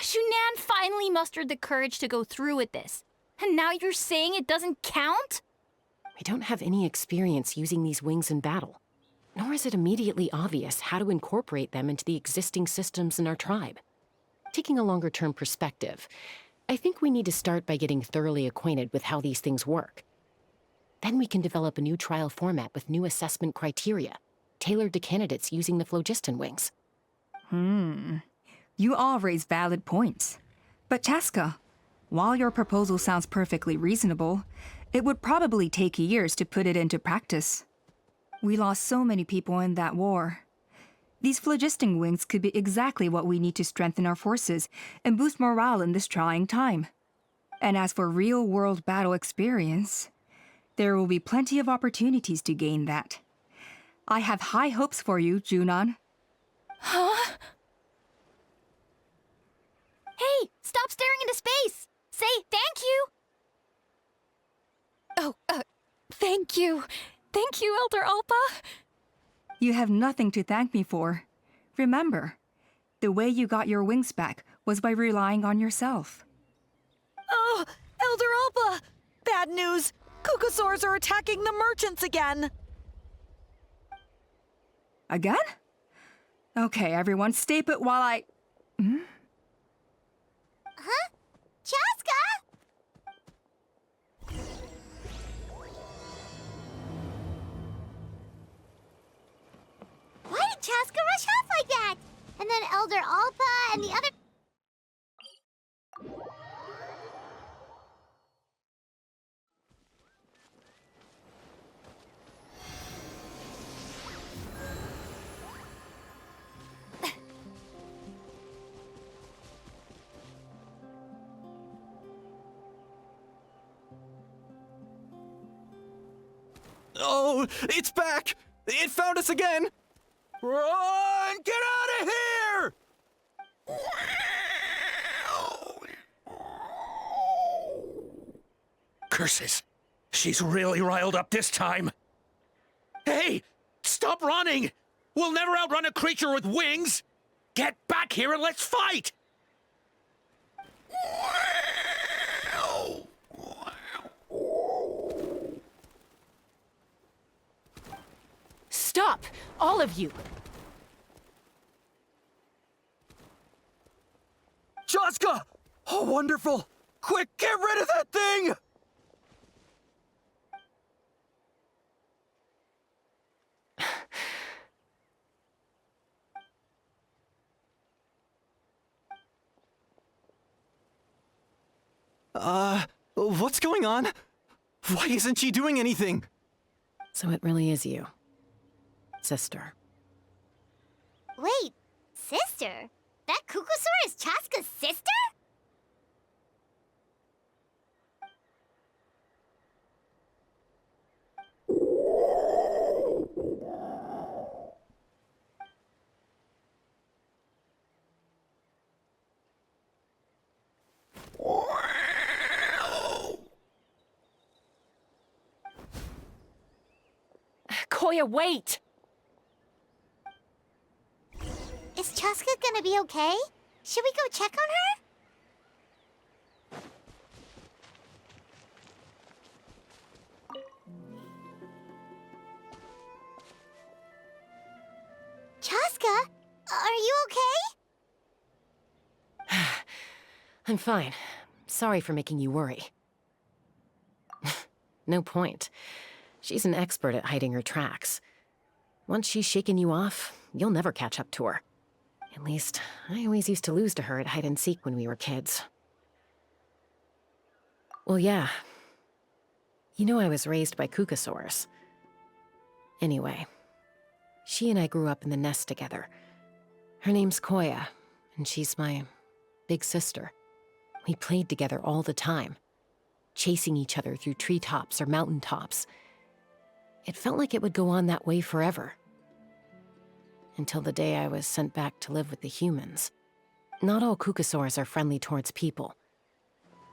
Shunan finally mustered the courage to go through with this, and now you're saying it doesn't count? We don't have any experience using these wings in battle, nor is it immediately obvious how to incorporate them into the existing systems in our tribe. Taking a longer-term perspective, I think we need to start by getting thoroughly acquainted with how these things work. Then we can develop a new trial format with new assessment criteria, tailored to candidates using the phlogiston wings. You all raise valid points. But Chasca, while your proposal sounds perfectly reasonable, it would probably take years to put it into practice. We lost so many people in that war. These phlogiston wings could be exactly what we need to strengthen our forces and boost morale in this trying time. And as for real-world battle experience, there will be plenty of opportunities to gain that. I have high hopes for you, Junon. Huh? Hey, stop staring into space! Say thank you! Oh, thank you. Thank you, Elder Alpa. You have nothing to thank me for. Remember, the way you got your wings back was by relying on yourself. Oh, Elder Alpa! Bad news! Cucosaurs are attacking the merchants again! Again? Okay, everyone, stay put while I... Huh? Chasca? Why did Chasca rush off like that? And then Elder Alpa and the other... Oh, it's back! It found us again! Run! Get out of here! Curses! She's really riled up this time. Hey! Stop running! We'll never outrun a creature with wings! Get back here and let's fight! Stop! All of you! Chasca! Oh, wonderful! Quick, get rid of that thing! What's going on? Why isn't she doing anything? So it really is you. Sister. Wait, sister? That Cucosaur is Chasca's sister? Koya, wait! Is Chasca gonna be okay? Should we go check on her? Chasca, are you okay? I'm fine. Sorry for making you worry. No point. She's an expert at hiding her tracks. Once she's shaken you off, you'll never catch up to her. At least, I always used to lose to her at hide-and-seek when we were kids. Well, yeah. You know I was raised by Cucosaurs. Anyway, she and I grew up in the nest together. Her name's Koya, and she's my big sister. We played together all the time, chasing each other through treetops or mountaintops. It felt like it would go on that way forever. Until the day I was sent back to live with the humans. Not all Cucosaurs are friendly towards people.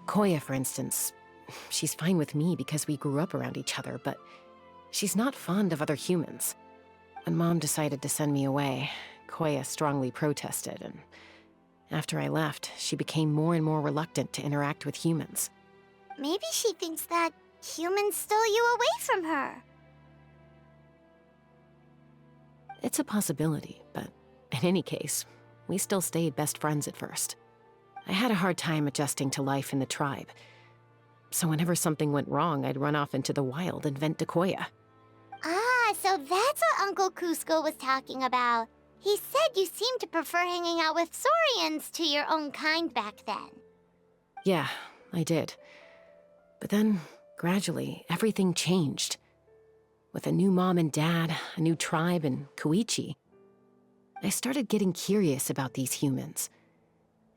Koya, for instance, she's fine with me because we grew up around each other, but she's not fond of other humans. When Mom decided to send me away, Koya strongly protested, and after I left, she became more and more reluctant to interact with humans. Maybe she thinks that humans stole you away from her. It's a possibility, but in any case, we still stayed best friends at first. I had a hard time adjusting to life in the tribe. So whenever something went wrong, I'd run off into the wild and vent to Koya. Ah, so that's what Uncle Cusco was talking about. He said you seemed to prefer hanging out with Saurians to your own kind back then. Yeah, I did. But then, gradually, everything changed. With a new mom and dad, a new tribe, and Koichi, I started getting curious about these humans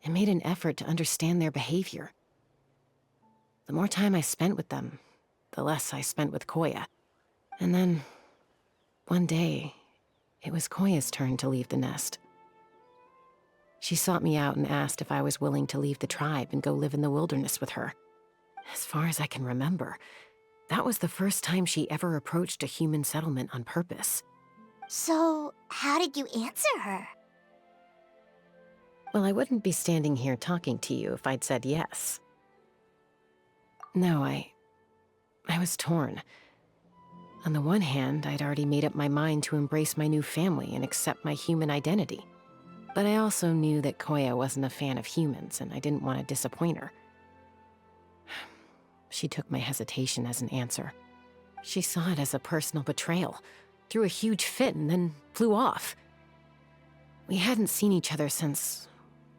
and made an effort to understand their behavior. The more time I spent with them, the less I spent with Koya. And then, one day, it was Koya's turn to leave the nest. She sought me out and asked if I was willing to leave the tribe and go live in the wilderness with her. As far as I can remember, that was the first time she ever approached a human settlement on purpose. So, how did you answer her? Well, I wouldn't be standing here talking to you if I'd said yes. No, I was torn. On the one hand, I'd already made up my mind to embrace my new family and accept my human identity. But I also knew that Koya wasn't a fan of humans, and I didn't want to disappoint her. She took my hesitation as an answer. She saw it as a personal betrayal, threw a huge fit, and then flew off. We hadn't seen each other since,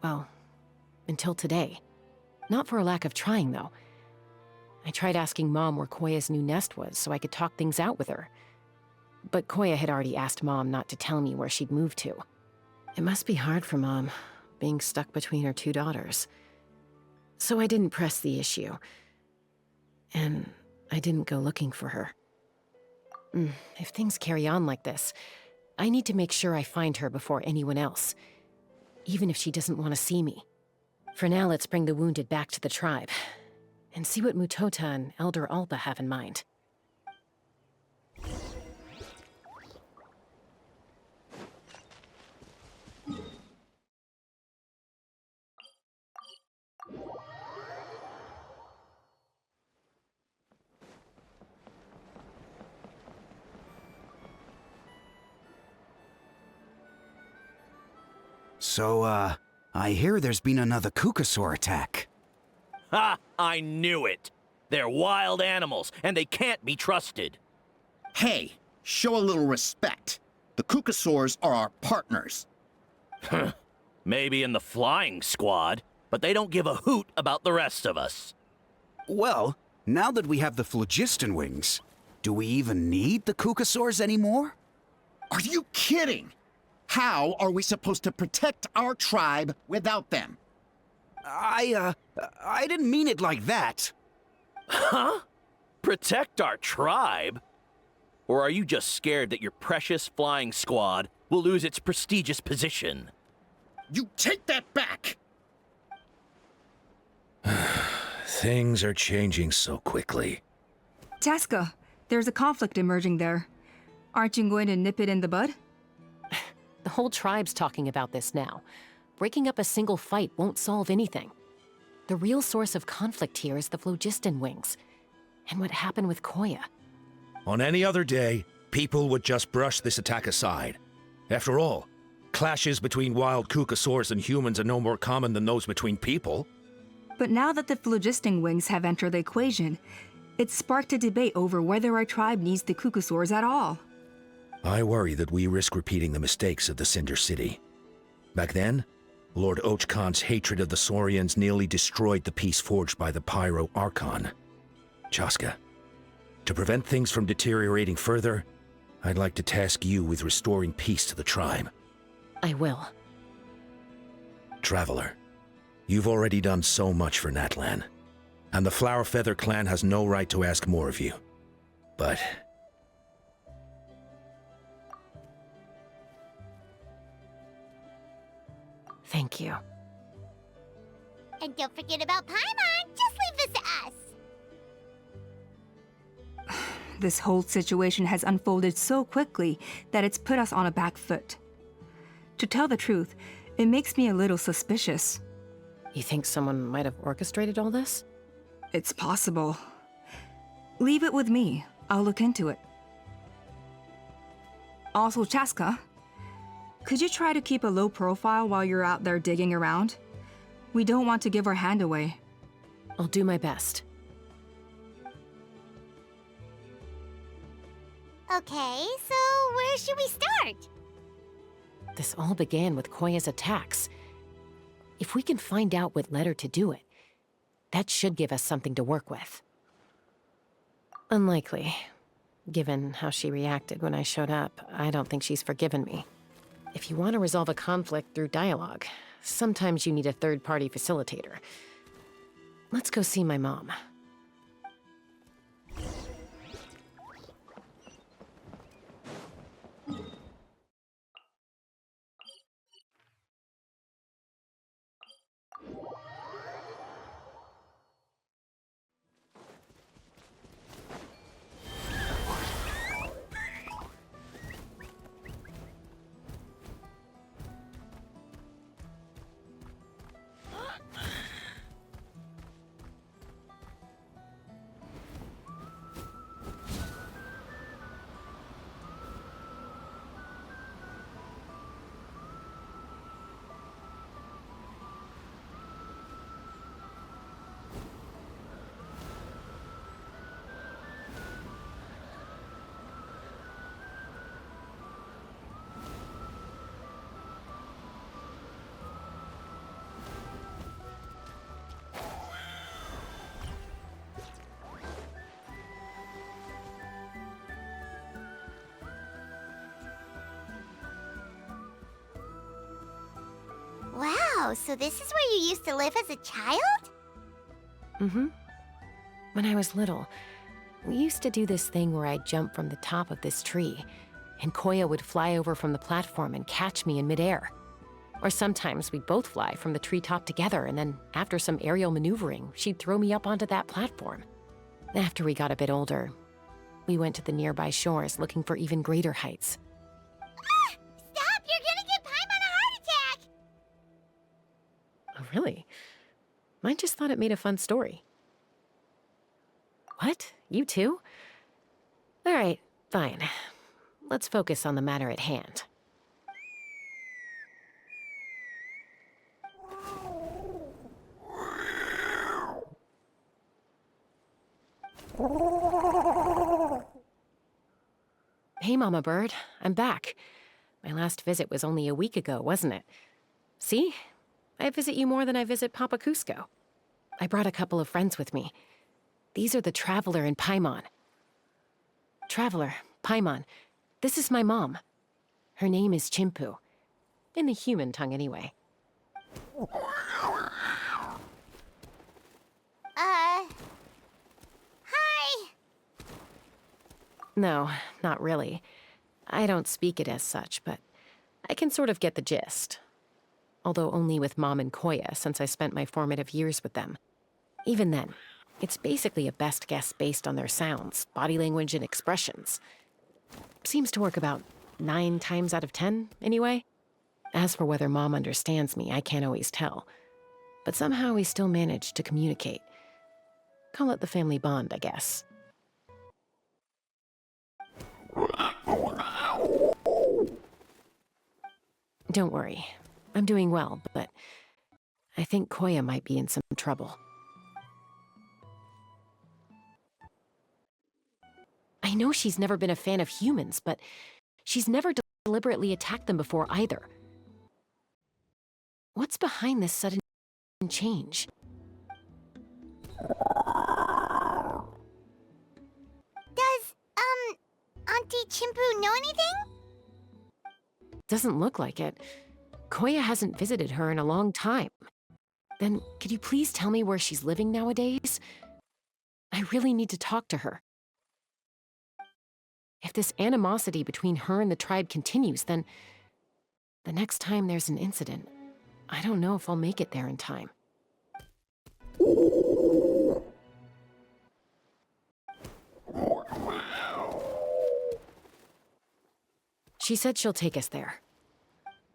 well, until today. Not for a lack of trying, though. I tried asking Mom where Koya's new nest was so I could talk things out with her. But Koya had already asked Mom not to tell me where she'd moved to. It must be hard for Mom, being stuck between her two daughters. So I didn't press the issue. And I didn't go looking for her. If things carry on like this, I need to make sure I find her before anyone else, even if she doesn't want to see me. For now, let's bring the wounded back to the tribe, and see what Mutota and Elder Alpa have in mind. So, I hear there's been another Kukasaur attack. Ha! I knew it! They're wild animals, and they can't be trusted. Hey, show a little respect. The Kukasaurs are our partners. Maybe in the flying squad, but they don't give a hoot about the rest of us. Well, now that we have the phlogiston wings, do we even need the Kukasaurs anymore? Are you kidding? How are we supposed to protect our tribe without them? I didn't mean it like that. Huh? Protect our tribe? Or are you just scared that your precious flying squad will lose its prestigious position? You take that back! Things are changing so quickly. Chasca, there's a conflict emerging there. Aren't you going to nip it in the bud? The whole tribe's talking about this now. Breaking up a single fight won't solve anything. The real source of conflict here is the phlogiston wings, and what happened with Koya. On any other day, people would just brush this attack aside. After all, clashes between wild Kukasaurs and humans are no more common than those between people. But now that the phlogiston wings have entered the equation, it's sparked a debate over whether our tribe needs the Kukasaurs at all. I worry that we risk repeating the mistakes of the Cinder City. Back then, Lord Ochkan's hatred of the Saurians nearly destroyed the peace forged by the Pyro Archon. Chasca, to prevent things from deteriorating further, I'd like to task you with restoring peace to the tribe. I will. Traveler, you've already done so much for Natlan, and the Flower Feather clan has no right to ask more of you. But thank you. And don't forget about Paimon. Just leave this to us. This whole situation has unfolded so quickly that it's put us on a back foot. To tell the truth, it makes me a little suspicious. You think someone might have orchestrated all this? It's possible. Leave it with me. I'll look into it. Also, Chasca, could you try to keep a low profile while you're out there digging around? We don't want to give our hand away. I'll do my best. Okay, so where should we start? This all began with Koya's attacks. If we can find out what led her to do it, that should give us something to work with. Unlikely. Given how she reacted when I showed up, I don't think she's forgiven me. If you want to resolve a conflict through dialogue, sometimes you need a third-party facilitator. Let's go see my mom. Wow, so this is where you used to live as a child? Mm-hmm. When I was little, we used to do this thing where I'd jump from the top of this tree, and Koya would fly over from the platform and catch me in midair. Or sometimes we'd both fly from the treetop together, and then after some aerial maneuvering, she'd throw me up onto that platform. After we got a bit older, we went to the nearby shores looking for even greater heights. Ah! Stop! You're gonna give Paimon a heart attack! Oh, really? I just thought it made a fun story. What? You too? All right, fine. Let's focus on the matter at hand. Hey, Mama Bird. I'm back. My last visit was only a week ago, wasn't it? See? I visit you more than I visit Papa Cusco. I brought a couple of friends with me. These are the Traveler and Paimon. Traveler, Paimon, this is my mom. Her name is Chimpu. In the human tongue, anyway. Hi! No, not really. I don't speak it as such, but I can sort of get the gist. Although only with Mom and Koya, since I spent my formative years with them. Even then, it's basically a best guess based on their sounds, body language, and expressions. Seems to work about 9 times out of 10, anyway. As for whether Mom understands me, I can't always tell. But somehow we still manage to communicate. Call it the family bond, I guess. Don't worry. I'm doing well, but I think Koya might be in some trouble. I know she's never been a fan of humans, but she's never deliberately attacked them before either. What's behind this sudden change? Does, Auntie Chimpu know anything? Doesn't look like it. Koya hasn't visited her in a long time. Then, could you please tell me where she's living nowadays? I really need to talk to her. If this animosity between her and the tribe continues, then the next time there's an incident, I don't know if I'll make it there in time. She said she'll take us there.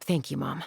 Thank you, Mom.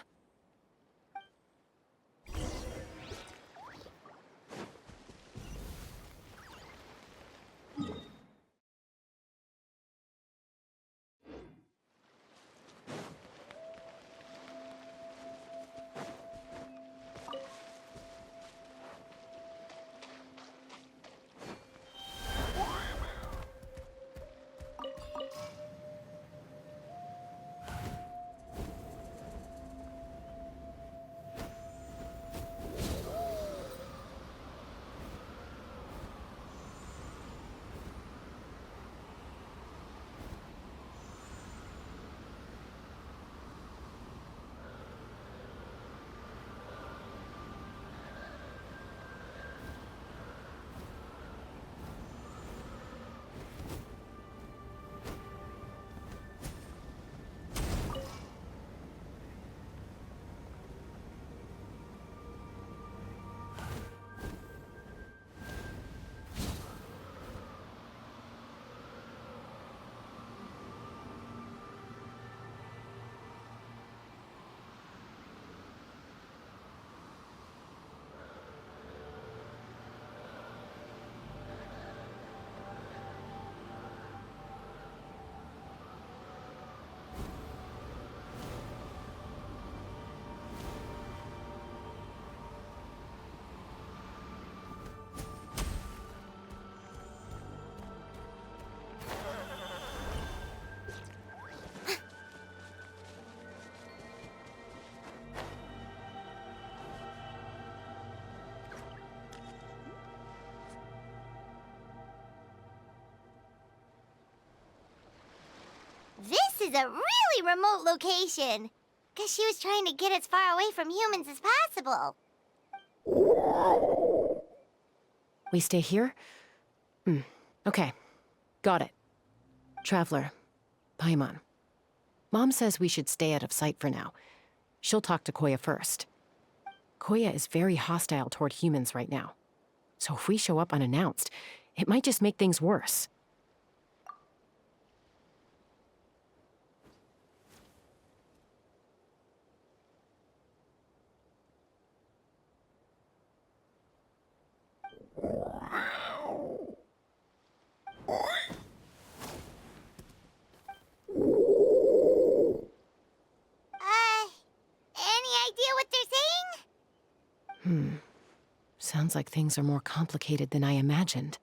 This is a really remote location. Guess she was trying to get as far away from humans as possible. We stay here? Okay. Got it. Traveler. Paimon. Mom says we should stay out of sight for now. She'll talk to Koya first. Koya is very hostile toward humans right now. So if we show up unannounced, it might just make things worse. Any idea what they're saying? Sounds like things are more complicated than I imagined.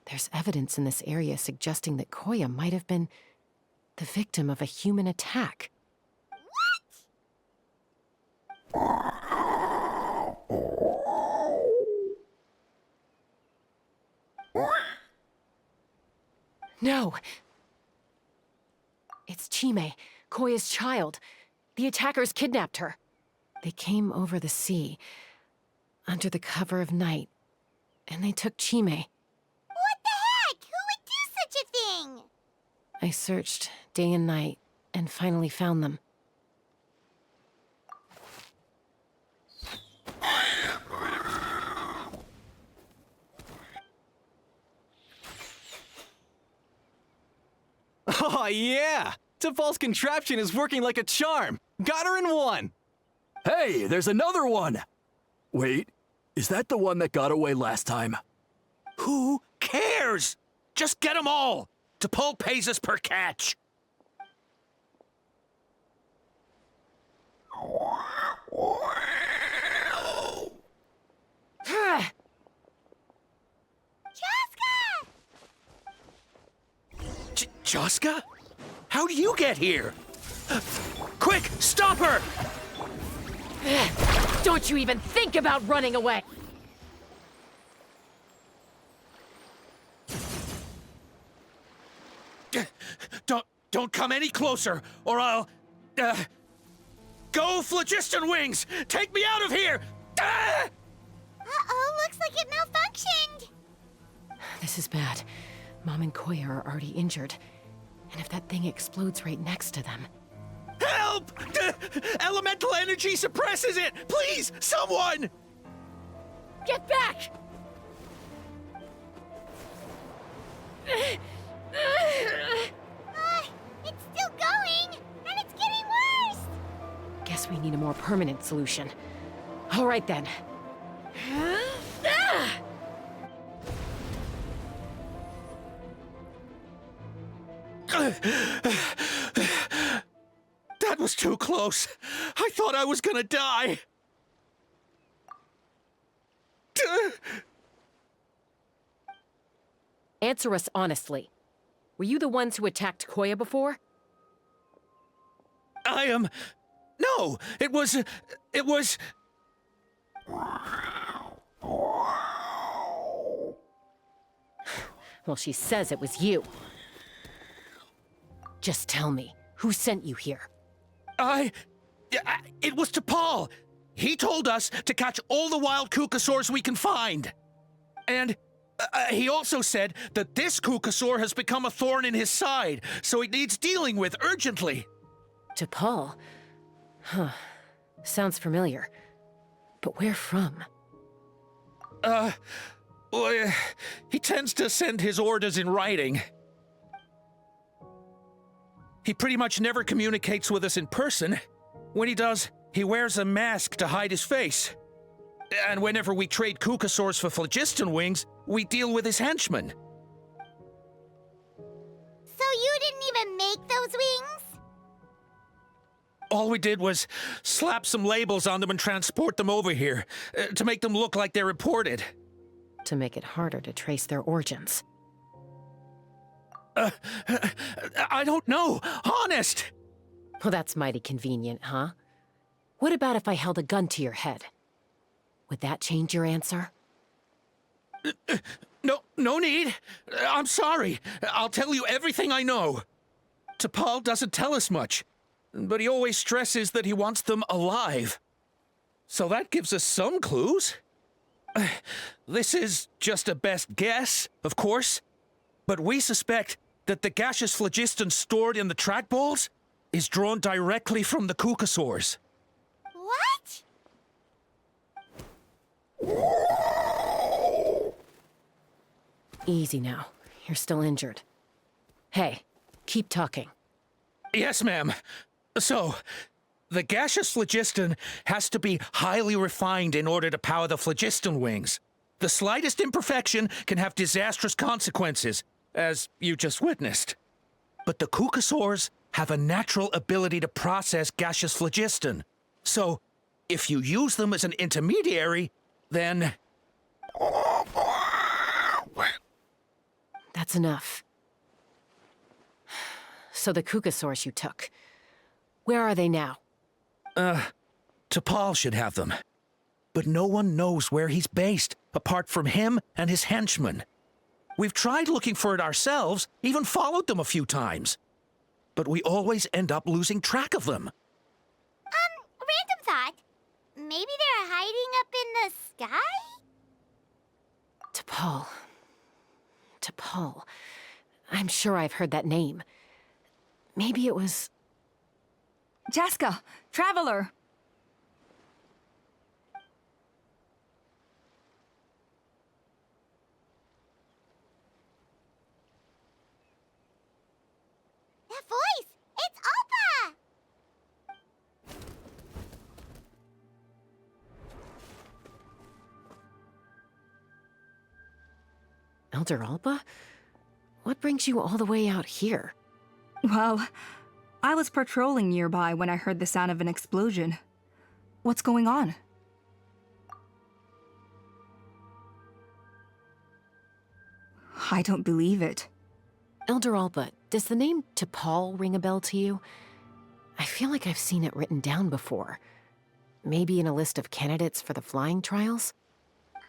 There's evidence in this area suggesting that Koya might have been the victim of a human attack. No! It's Chime, Koya's child. The attackers kidnapped her. They came over the sea, under the cover of night, and they took Chime. What the heck? Who would do such a thing? I searched day and night, and finally found them. Oh, yeah! T'Pol's contraption is working like a charm! Got her in one! Hey, there's another one! Wait, is that the one that got away last time? Who cares? Just get them all. T'Pol pays us per catch. Chasca? How do you get here? Quick, stop her! Don't you even think about running away! Don't come any closer, or I'll... Go, Phlogiston Wings! Take me out of here! Uh-oh, looks like it malfunctioned. This is bad. Mom and Koya are already injured. And if that thing explodes right next to them... Help! Elemental energy suppresses it! Please, someone! Get back! It's still going, and it's getting worse. Guess we need a more permanent solution. All right then. That was too close. I thought I was gonna die. Answer us honestly. Were you the ones who attacked Koya before? I am... No, it was... Well, she says it was you. Just tell me, who sent you here? It was T'Pol. He told us to catch all the wild Kukasaurs we can find. And he also said that this Kukasaur has become a thorn in his side, so it needs dealing with urgently. T'Pol? Huh. Sounds familiar. But where from? Well, he tends to send his orders in writing. He pretty much never communicates with us in person. When he does, he wears a mask to hide his face. And whenever we trade Kukasaurs for Phlogiston Wings, we deal with his henchmen. So you didn't even make those wings? All we did was slap some labels on them and transport them over here, to make them look like they're imported. To make it harder to trace their origins. I don't know, honest! Well, that's mighty convenient, huh? What about if I held a gun to your head? Would that change your answer? No need. I'm sorry. I'll tell you everything I know. T'Pol doesn't tell us much. but he always stresses that he wants them alive. So that gives us some clues. This is just a best guess, of course, but we suspect that the gaseous phlogiston stored in the trackballs is drawn directly from the Kukasaurs. What? Easy now. You're still injured. Hey, keep talking. Yes, ma'am. So, the gaseous phlogiston has to be highly refined in order to power the phlogiston wings. The slightest imperfection can have disastrous consequences, as you just witnessed. But the Kukasaurs have a natural ability to process gaseous phlogiston. So, if you use them as an intermediary, then... That's enough. So the Kukasaurs you took, where are they now? T'Pol should have them. But no one knows where he's based, apart from him and his henchmen. We've tried looking for it ourselves, even followed them a few times. But we always end up losing track of them. Random thought. Maybe they're hiding up in the sky? T'Pol. T'Pol. I'm sure I've heard that name. Maybe it was... Chasca, Traveler! That voice! It's Alpa! Elder Alpa? What brings you all the way out here? Well, I was patrolling nearby when I heard the sound of an explosion. What's going on? I don't believe it. Elder Alpa, does the name T'Pol ring a bell to you? I feel like I've seen it written down before. Maybe in a list of candidates for the flying trials?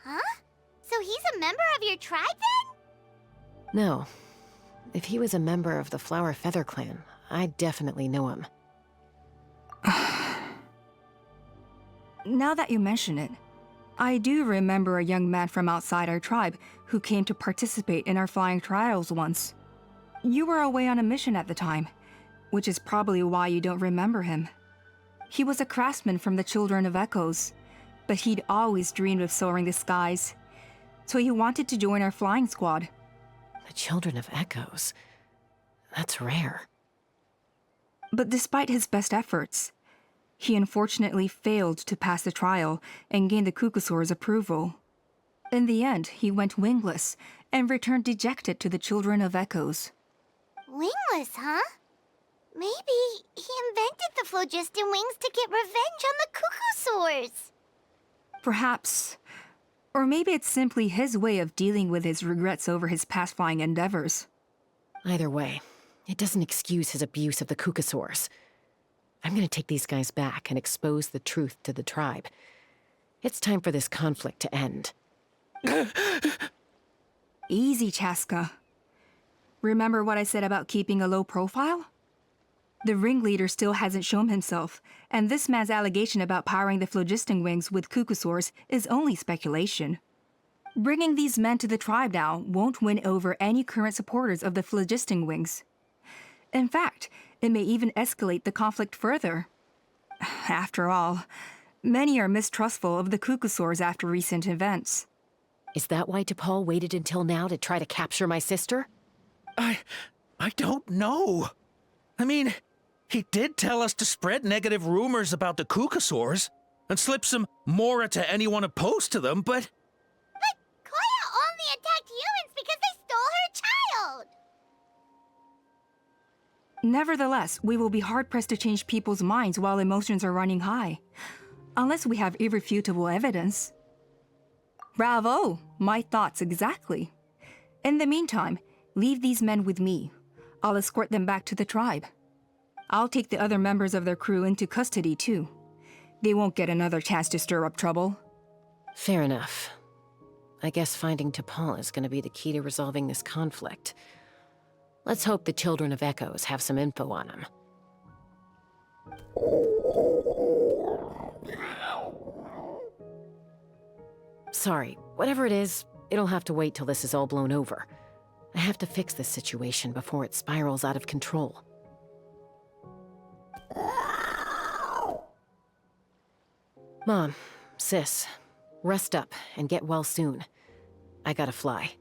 Huh? So he's a member of your tribe then? No. If he was a member of the Flower Feather clan, I'd definitely know him. Now that you mention it, I do remember a young man from outside our tribe who came to participate in our flying trials once. You were away on a mission at the time, which is probably why you don't remember him. He was a craftsman from the Children of Echoes, but he'd always dreamed of soaring the skies, so he wanted to join our flying squad. The Children of Echoes? That's rare. But despite his best efforts, he unfortunately failed to pass the trial and gain the Kukasaur's approval. In the end, he went wingless and returned dejected to the Children of Echoes. Wingless, huh? Maybe he invented the phlogiston wings to get revenge on the Kukasaurs. Perhaps. Or maybe it's simply his way of dealing with his regrets over his past flying endeavors. Either way, it doesn't excuse his abuse of the Kukasaurs. I'm gonna take these guys back and expose the truth to the tribe. It's time for this conflict to end. Easy, Chasca. Remember what I said about keeping a low profile? The ringleader still hasn't shown himself, and this man's allegation about powering the phlogiston wings with Kukasaurs is only speculation. Bringing these men to the tribe now won't win over any current supporters of the phlogiston wings. In fact, it may even escalate the conflict further. After all, many are mistrustful of the Kukasaurs after recent events. Is that why T'Pol waited until now to try to capture my sister? I don't know. I mean, he did tell us to spread negative rumors about the Kukasaurs and slip some mora to anyone opposed to them, but... But Koya only attacked humans because they stole her child! Nevertheless, we will be hard-pressed to change people's minds while emotions are running high. Unless we have irrefutable evidence. Bravo! My thoughts exactly. In the meantime, leave these men with me. I'll escort them back to the tribe. I'll take the other members of their crew into custody too. They won't get another chance to stir up trouble. Fair enough. I guess finding T'Pol is gonna be the key to resolving this conflict. Let's hope the Children of Echoes have some info on him. Sorry, whatever it is, it'll have to wait till this is all blown over. I have to fix this situation before it spirals out of control. Mom, sis, rest up and get well soon. I gotta fly.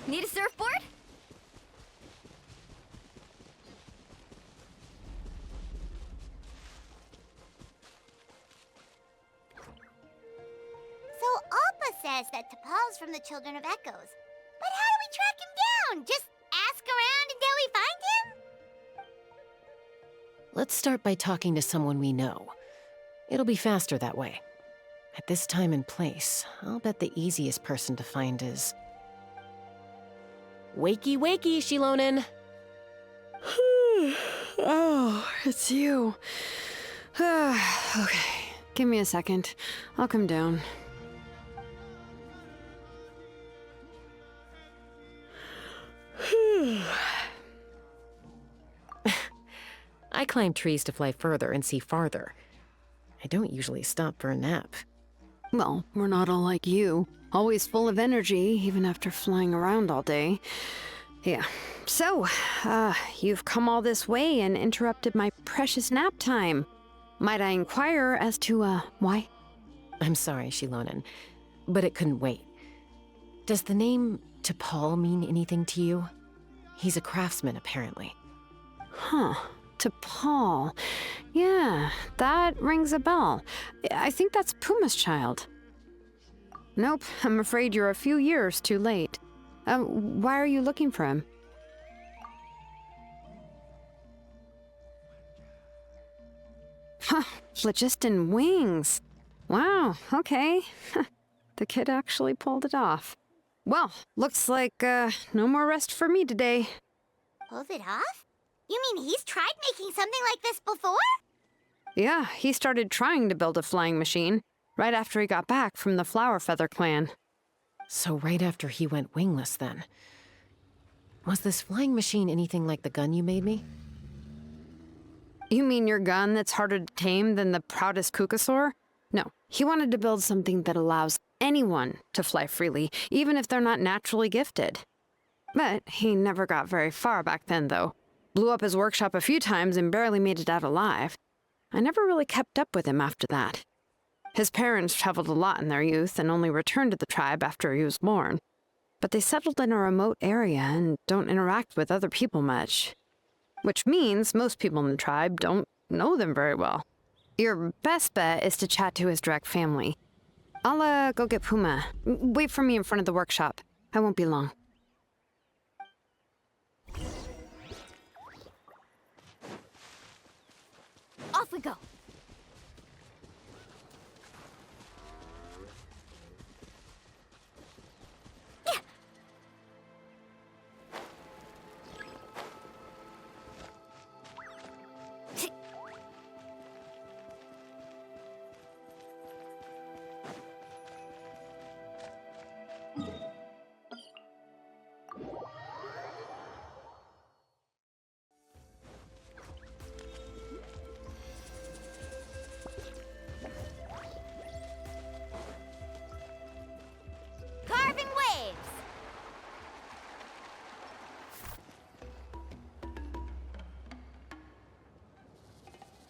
Need a surfboard? So Alpa says that T'Pol's from the Children of Echoes. But how do we track him down? Just ask around until we find him? Let's start by talking to someone we know. It'll be faster that way. At this time and place, I'll bet the easiest person to find is... Wakey, wakey, Shilonen! Oh, it's you. Okay, give me a second. I'll come down. I climb trees to fly further and see farther. I don't usually stop for a nap. Well, we're not all like you. Always full of energy, even after flying around all day. Yeah. So, you've come all this way and interrupted my precious nap time. Might I inquire as to, why? I'm sorry, Shilonen, but it couldn't wait. Does the name T'Pol mean anything to you? He's a craftsman, apparently. Huh. T'Pol. Yeah, that rings a bell. I think that's Puma's child. Nope, I'm afraid you're a few years too late. Why are you looking for him? Huh, phlogiston wings. Wow, okay. The kid actually pulled it off. Well, looks like, no more rest for me today. Pulled it off? You mean he's tried making something like this before? Yeah, he started trying to build a flying machine right after he got back from the Flower Feather clan. So right after he went wingless, then. Was this flying machine anything like the gun you made me? You mean your gun that's harder to tame than the proudest Kukasaur? No, he wanted to build something that allows anyone to fly freely, even if they're not naturally gifted. But he never got very far back then, though. Blew up his workshop a few times and barely made it out alive. I never really kept up with him after that. His parents traveled a lot in their youth and only returned to the tribe after he was born. But they settled in a remote area and don't interact with other people much. Which means most people in the tribe don't know them very well. Your best bet is to chat to his direct family. I'll, go get Puma. Wait for me in front of the workshop. I won't be long. Off we go. Carving waves!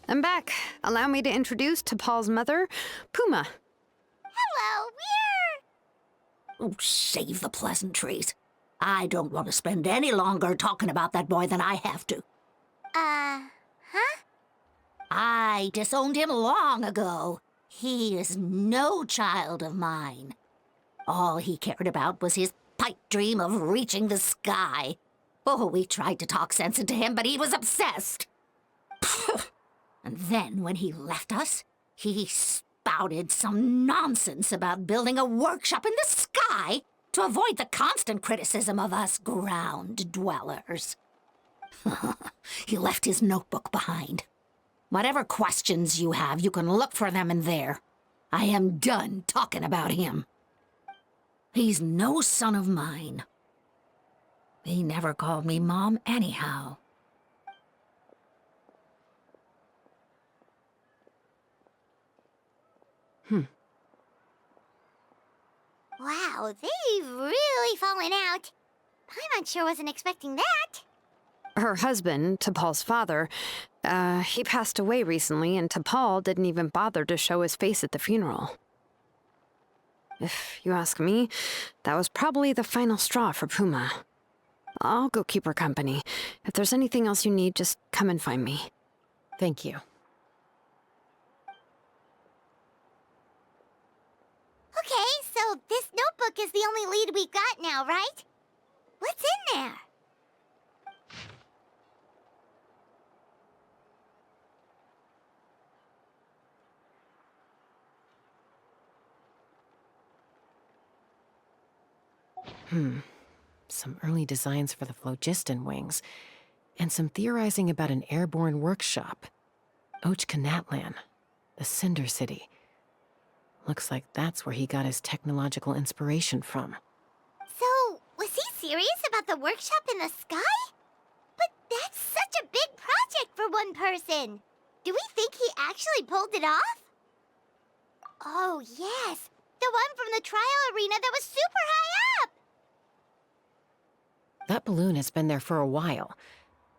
I'm back. Allow me to introduce T'Pol's mother, Puma. Hello, we're... Oh, save the pleasantries. I don't want to spend any longer talking about that boy than I have to. Huh? I disowned him long ago. He is no child of mine. All he cared about was his pipe dream of reaching the sky. Oh, we tried to talk sense into him, but he was obsessed. And then when he left us, he spouted some nonsense about building a workshop in the sky to avoid the constant criticism of us ground dwellers. He left his notebook behind. Whatever questions you have, you can look for them in there. I am done talking about him. He's no son of mine. He never called me Mom anyhow. Wow, they've really fallen out. Paimon sure wasn't expecting that. Her husband, T'Pol's father, he passed away recently, and T'Pol didn't even bother to show his face at the funeral. If you ask me, that was probably the final straw for Puma. I'll go keep her company. If there's anything else you need, just come and find me. Thank you. Okay, so this notebook is the only lead we've got now, right? What's in there? Some early designs for the phlogiston wings, and some theorizing about an airborne workshop. Ochkanatlan, the Cinder City. Looks like that's where he got his technological inspiration from. So, was he serious about the workshop in the sky? But that's such a big project for one person. Do we think he actually pulled it off? Oh, yes. The one from the trial arena that was super high up! That balloon has been there for a while,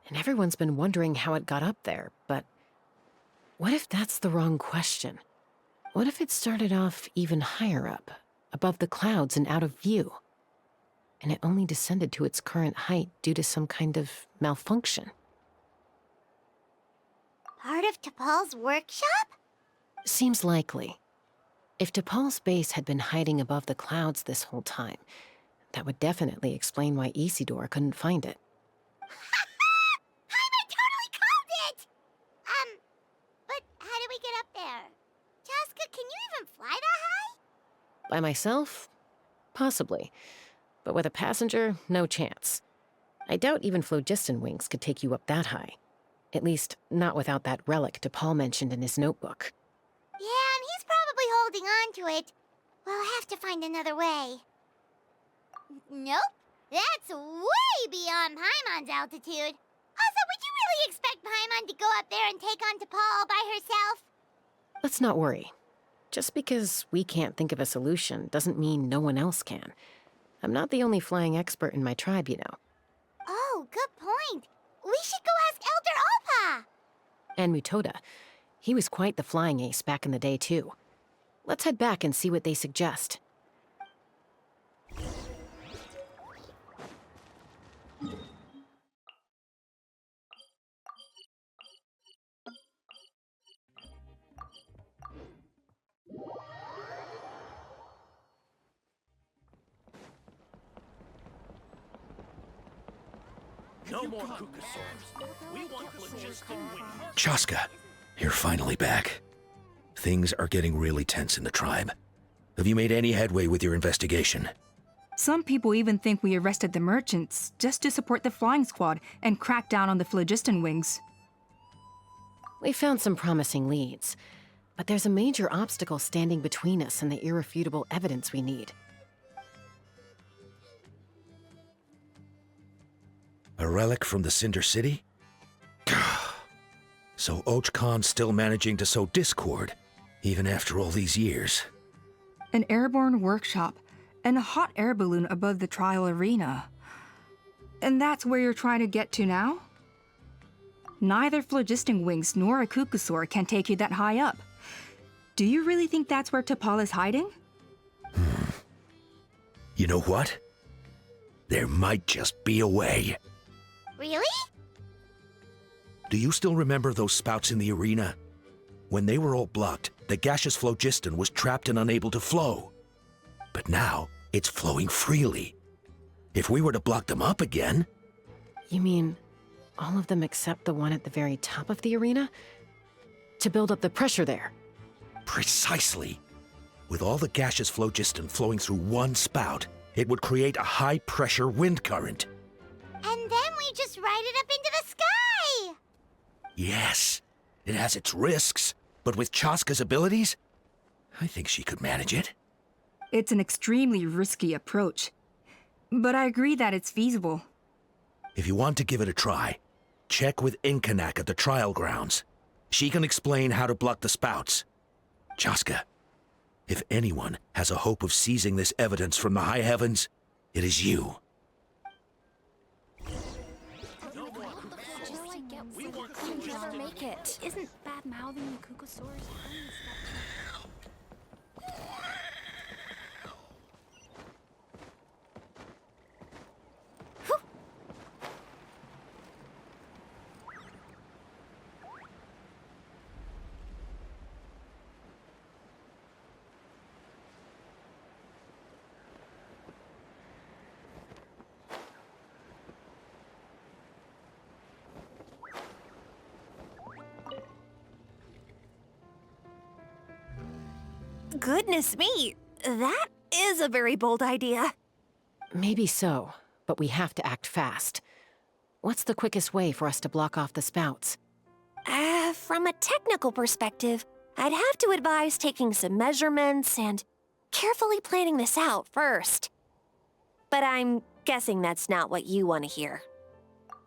and everyone's been wondering how it got up there, but what if that's the wrong question? What if it started off even higher up, above the clouds and out of view, and it only descended to its current height due to some kind of malfunction? Part of T'Pol's workshop? Seems likely. If T'Pol's base had been hiding above the clouds this whole time, that would definitely explain why Isidore couldn't find it. I totally called it! But how did we get up there? Chasca, can you even fly that high? By myself? Possibly. But with a passenger, no chance. I doubt even phlogiston wings could take you up that high. At least, not without that relic T'Pol mentioned in his notebook. Yeah, and he's probably holding on to it. We'll have to find another way. Nope. That's way beyond Paimon's altitude. Also, would you really expect Paimon to go up there and take on T'Pol all by herself? Let's not worry. Just because we can't think of a solution doesn't mean no one else can. I'm not the only flying expert in my tribe, you know. Oh, good point. We should go ask Elder Alpa! And Mutoda. He was quite the flying ace back in the day, too. Let's head back and see what they suggest. No more Kukasaurs. We want phlogiston wings. Chasca, you're finally back. Things are getting really tense in the tribe. Have you made any headway with your investigation? Some people even think we arrested the merchants just to support the flying squad and crack down on the phlogiston wings. We found some promising leads, but there's a major obstacle standing between us and the irrefutable evidence we need. A relic from the Cinder City? So Ochkan's still managing to sow discord, even after all these years. An airborne workshop and a hot air balloon above the trial arena. And that's where you're trying to get to now? Neither phlogiston wings nor a Kukusaur can take you that high up. Do you really think that's where T'Pol is hiding? You know what? There might just be a way. Really? Do you still remember those spouts in the arena? When they were all blocked, the gaseous phlogiston was trapped and unable to flow. But now, it's flowing freely. If we were to block them up again... You mean all of them except the one at the very top of the arena? To build up the pressure there? Precisely. With all the gaseous phlogiston flowing through one spout, it would create a high-pressure wind current. And then we just ride it up into the sky! Yes, it has its risks, but with Chasca's abilities, I think she could manage it. It's an extremely risky approach, but I agree that it's feasible. If you want to give it a try, check with Inkanak at the trial grounds. She can explain how to block the spouts. Chasca, if anyone has a hope of seizing this evidence from the high heavens, it is you. Isn't bad-mouthing the Kukusaurs? Goodness me, that is a very bold idea. Maybe so, but we have to act fast. What's the quickest way for us to block off the spouts? From a technical perspective, I'd have to advise taking some measurements and carefully planning this out first. But I'm guessing that's not what you want to hear.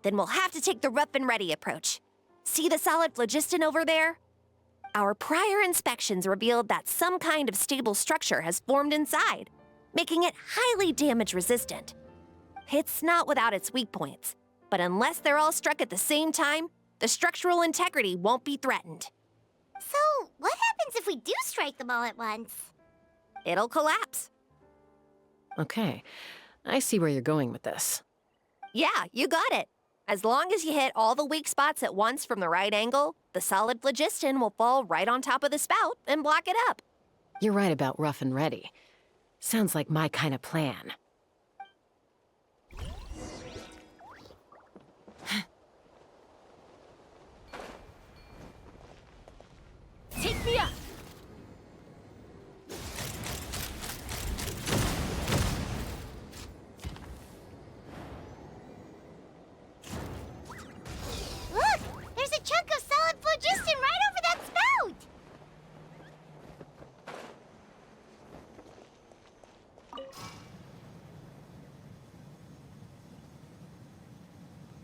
Then we'll have to take the rough and ready approach. See the solid phlogiston over there? Our prior inspections revealed that some kind of stable structure has formed inside, making it highly damage resistant. It's not without its weak points, but unless they're all struck at the same time, the structural integrity won't be threatened. So, what happens if we do strike them all at once? It'll collapse. Okay, I see where you're going with this. Yeah, you got it. As long as you hit all the weak spots at once from the right angle, the solid phlogiston will fall right on top of the spout and block it up. You're right about rough and ready. Sounds like my kind of plan. Take me up! Look! There's a chunk of solid phlogiston right over that spout!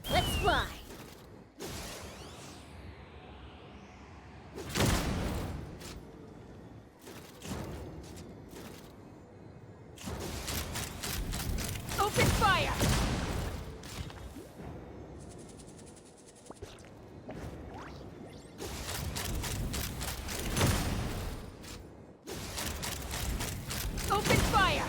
Let's fly! Open fire! Open fire!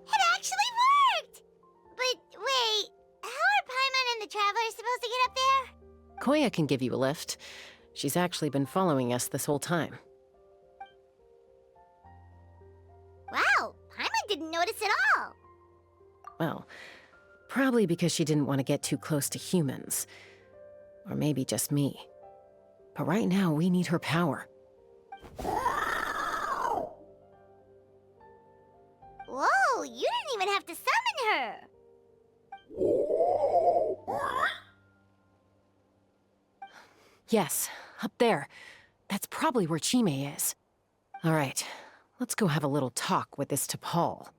It actually worked! But wait, how are Paimon and the Traveler supposed to get up there? Koya can give you a lift. She's actually been following us this whole time. Wow, Paimon didn't notice at all. Well, probably because she didn't want to get too close to humans. Or maybe just me. But right now, we need her power. Whoa, you didn't even have to summon her! Yes, up there. That's probably where Chime is. All right, let's go have a little talk with this T'Pol.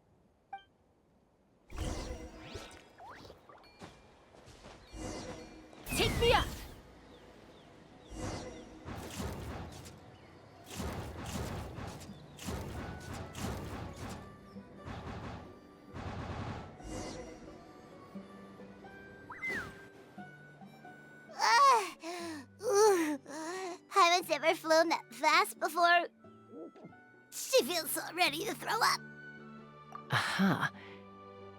Take me up! Paimon's never flown that fast before. She feels so ready to throw up. Aha.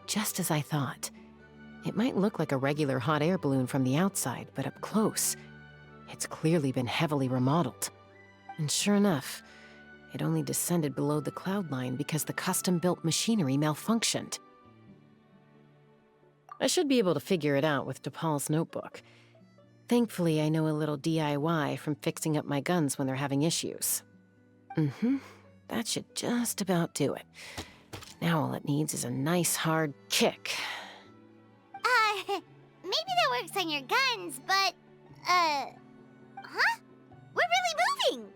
Just as I thought. It might look like a regular hot air balloon from the outside, but up close, it's clearly been heavily remodeled. And sure enough, it only descended below the cloud line because the custom-built machinery malfunctioned. I should be able to figure it out with DePaul's notebook. Thankfully, I know a little DIY from fixing up my guns when they're having issues. That should just about do it. Now all it needs is a nice hard kick. Maybe that works on your guns, but, huh? We're really moving!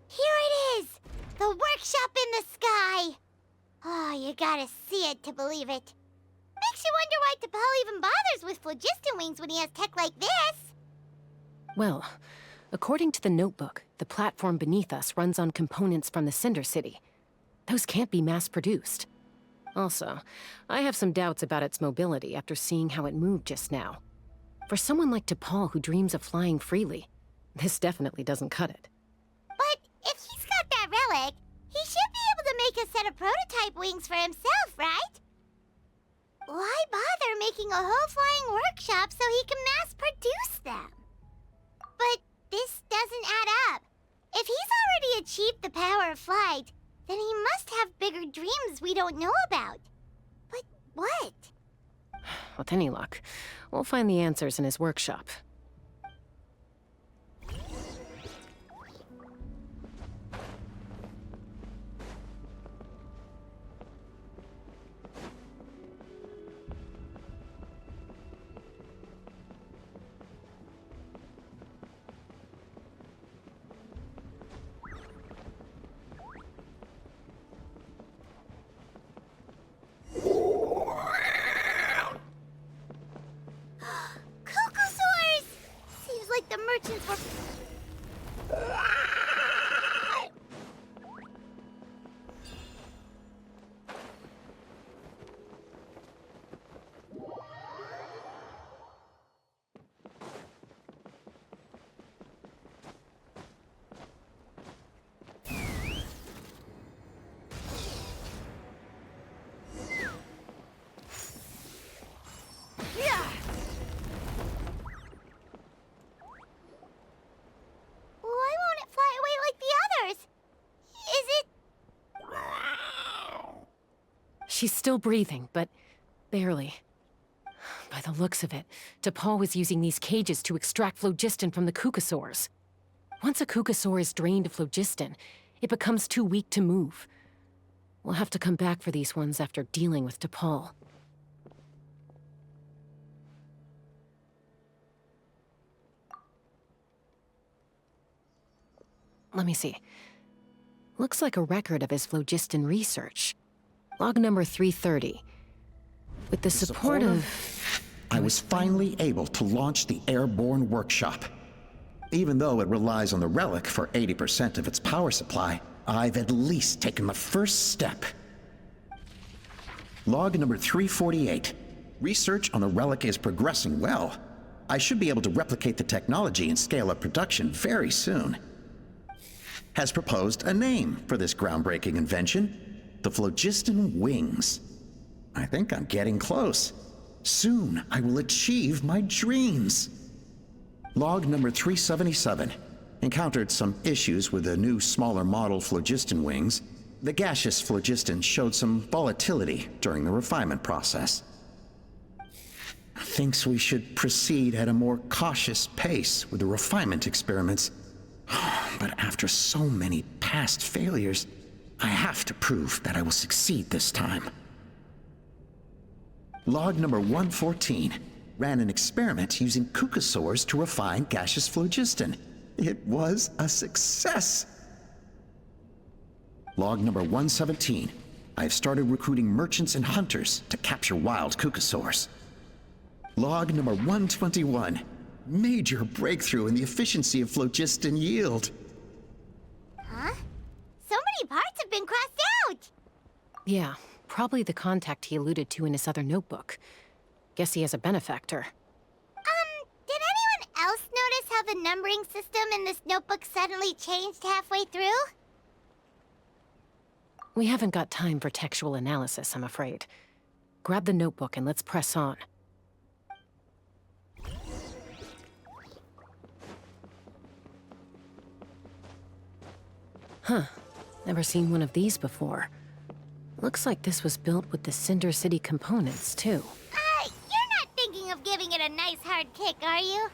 Here it is! The workshop in the sky! Oh, you gotta see it to believe it. Makes you wonder why T'Pol even bothers with phlogiston wings when he has tech like this. Well, according to the notebook, the platform beneath us runs on components from the Cinder City. Those can't be mass-produced. Also, I have some doubts about its mobility after seeing how it moved just now. For someone like T'Pol who dreams of flying freely, this definitely doesn't cut it. But if he's got that relic, he should be able to make a set of prototype wings for himself, right? Why bother making a whole flying workshop so he can mass-produce them? But this doesn't add up. If he's already achieved the power of flight, then he must have bigger dreams we don't know about. But what? With any luck, we'll find the answers in his workshop. Cuckoosaurs! Seems like the merchants were... Why won't it fly away like the others? Is it... She's still breathing, but barely. By the looks of it, T'Pol was using these cages to extract phlogiston from the Cuckosaurs. Once a Cuckosaur is drained of phlogiston, it becomes too weak to move. We'll have to come back for these ones after dealing with T'Pol. Let me see. Looks like a record of his phlogiston research. Log number 330. With the support of... I was finally able to launch the airborne workshop. Even though it relies on the relic for 80% of its power supply, I've at least taken the first step. Log number 348. Research on the relic is progressing well. I should be able to replicate the technology and scale up production very soon. Has proposed a name for this groundbreaking invention, the phlogiston wings. I think I'm getting close. Soon I will achieve my dreams. Log number 377. Encountered some issues with the new smaller model phlogiston wings. The gaseous phlogiston showed some volatility during the refinement process. Thinks we should proceed at a more cautious pace with the refinement experiments. But after so many past failures, I have to prove that I will succeed this time. Log number 114. Ran an experiment using Cuckosaurs to refine gaseous phlogiston. It was a success. Log number 117. I have started recruiting merchants and hunters to capture wild Cuckosaurs. Log number 121. Major breakthrough in the efficiency of phlogiston yield. Huh? So many parts have been crossed out! Yeah, probably the contact he alluded to in his other notebook. Guess he has a benefactor. Did anyone else notice how the numbering system in this notebook suddenly changed halfway through? We haven't got time for textual analysis, I'm afraid. Grab the notebook and let's press on. Huh. Never seen one of these before. Looks like this was built with the Cinder City components, too. You're not thinking of giving it a nice hard kick, are you?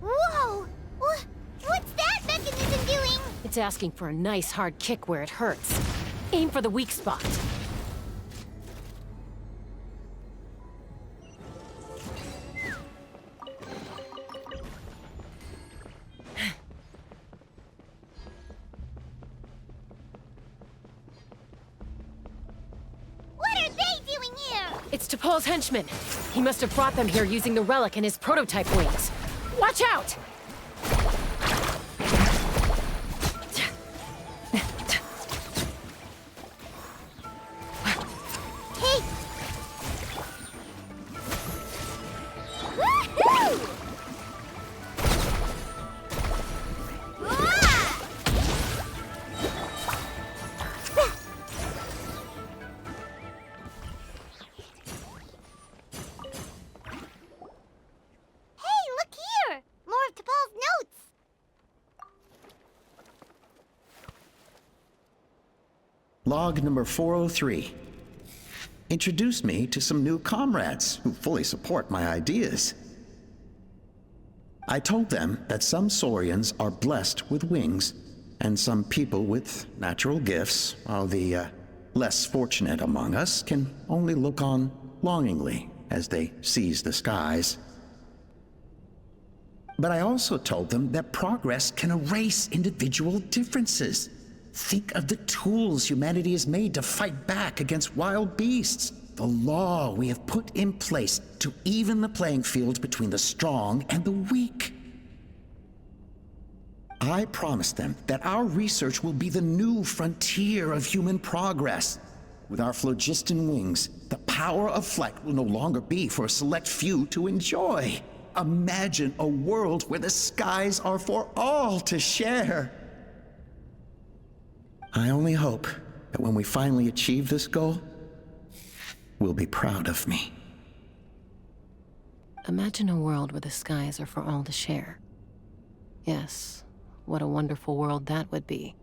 Whoa! What's that mechanism doing? It's asking for a nice hard kick where it hurts. Aim for the weak spot. What are they doing here? It's T'Pol's henchmen. He must have brought them here using the relic in his prototype wings. Watch out! Hey! Woohoo! Hey, look here! More of T'Pol's notes! Log number 403. Introduce me to some new comrades who fully support my ideas. I told them that some Saurians are blessed with wings, and some people with natural gifts, while the less fortunate among us can only look on longingly as they seize the skies. But I also told them that progress can erase individual differences. Think of the tools humanity has made to fight back against wild beasts. The law we have put in place to even the playing field between the strong and the weak. I promised them that our research will be the new frontier of human progress. With our phlogiston wings, the power of flight will no longer be for a select few to enjoy. Imagine a world where the skies are for all to share. I only hope that when we finally achieve this goal, will be proud of me. Imagine a world where the skies are for all to share. Yes, what a wonderful world that would be.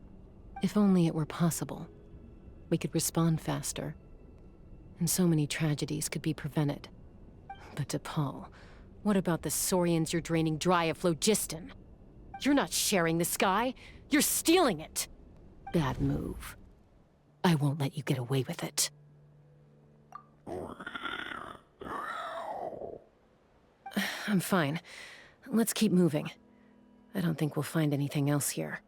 If only it were possible. We could respond faster, and so many tragedies could be prevented. But T'Pol, what about the Saurians you're draining dry of phlogiston? You're not sharing the sky, you're stealing it! Bad move. I won't let you get away with it. I'm fine. Let's keep moving. I don't think we'll find anything else here.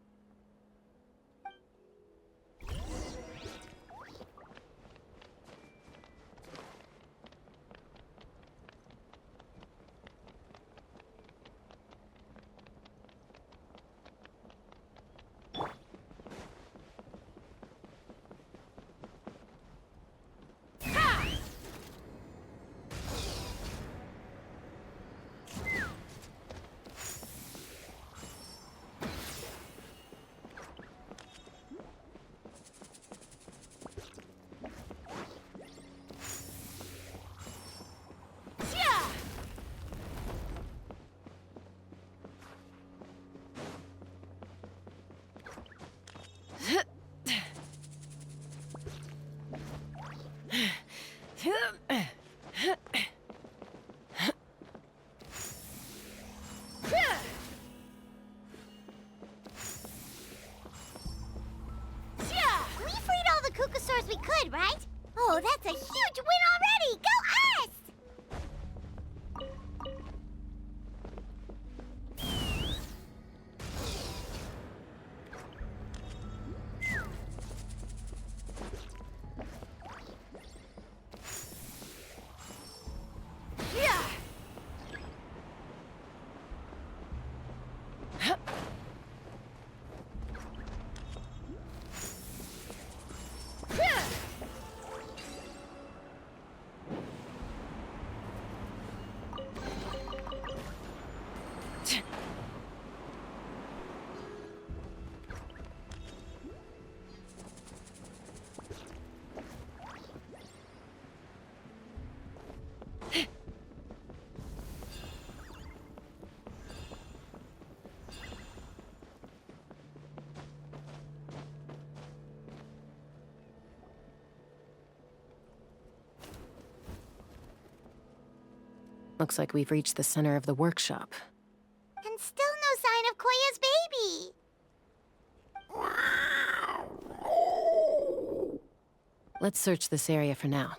We could, right? Oh, that's a huge win already! Go us! Looks like we've reached the center of the workshop. And still no sign of Koya's baby. Let's search this area for now.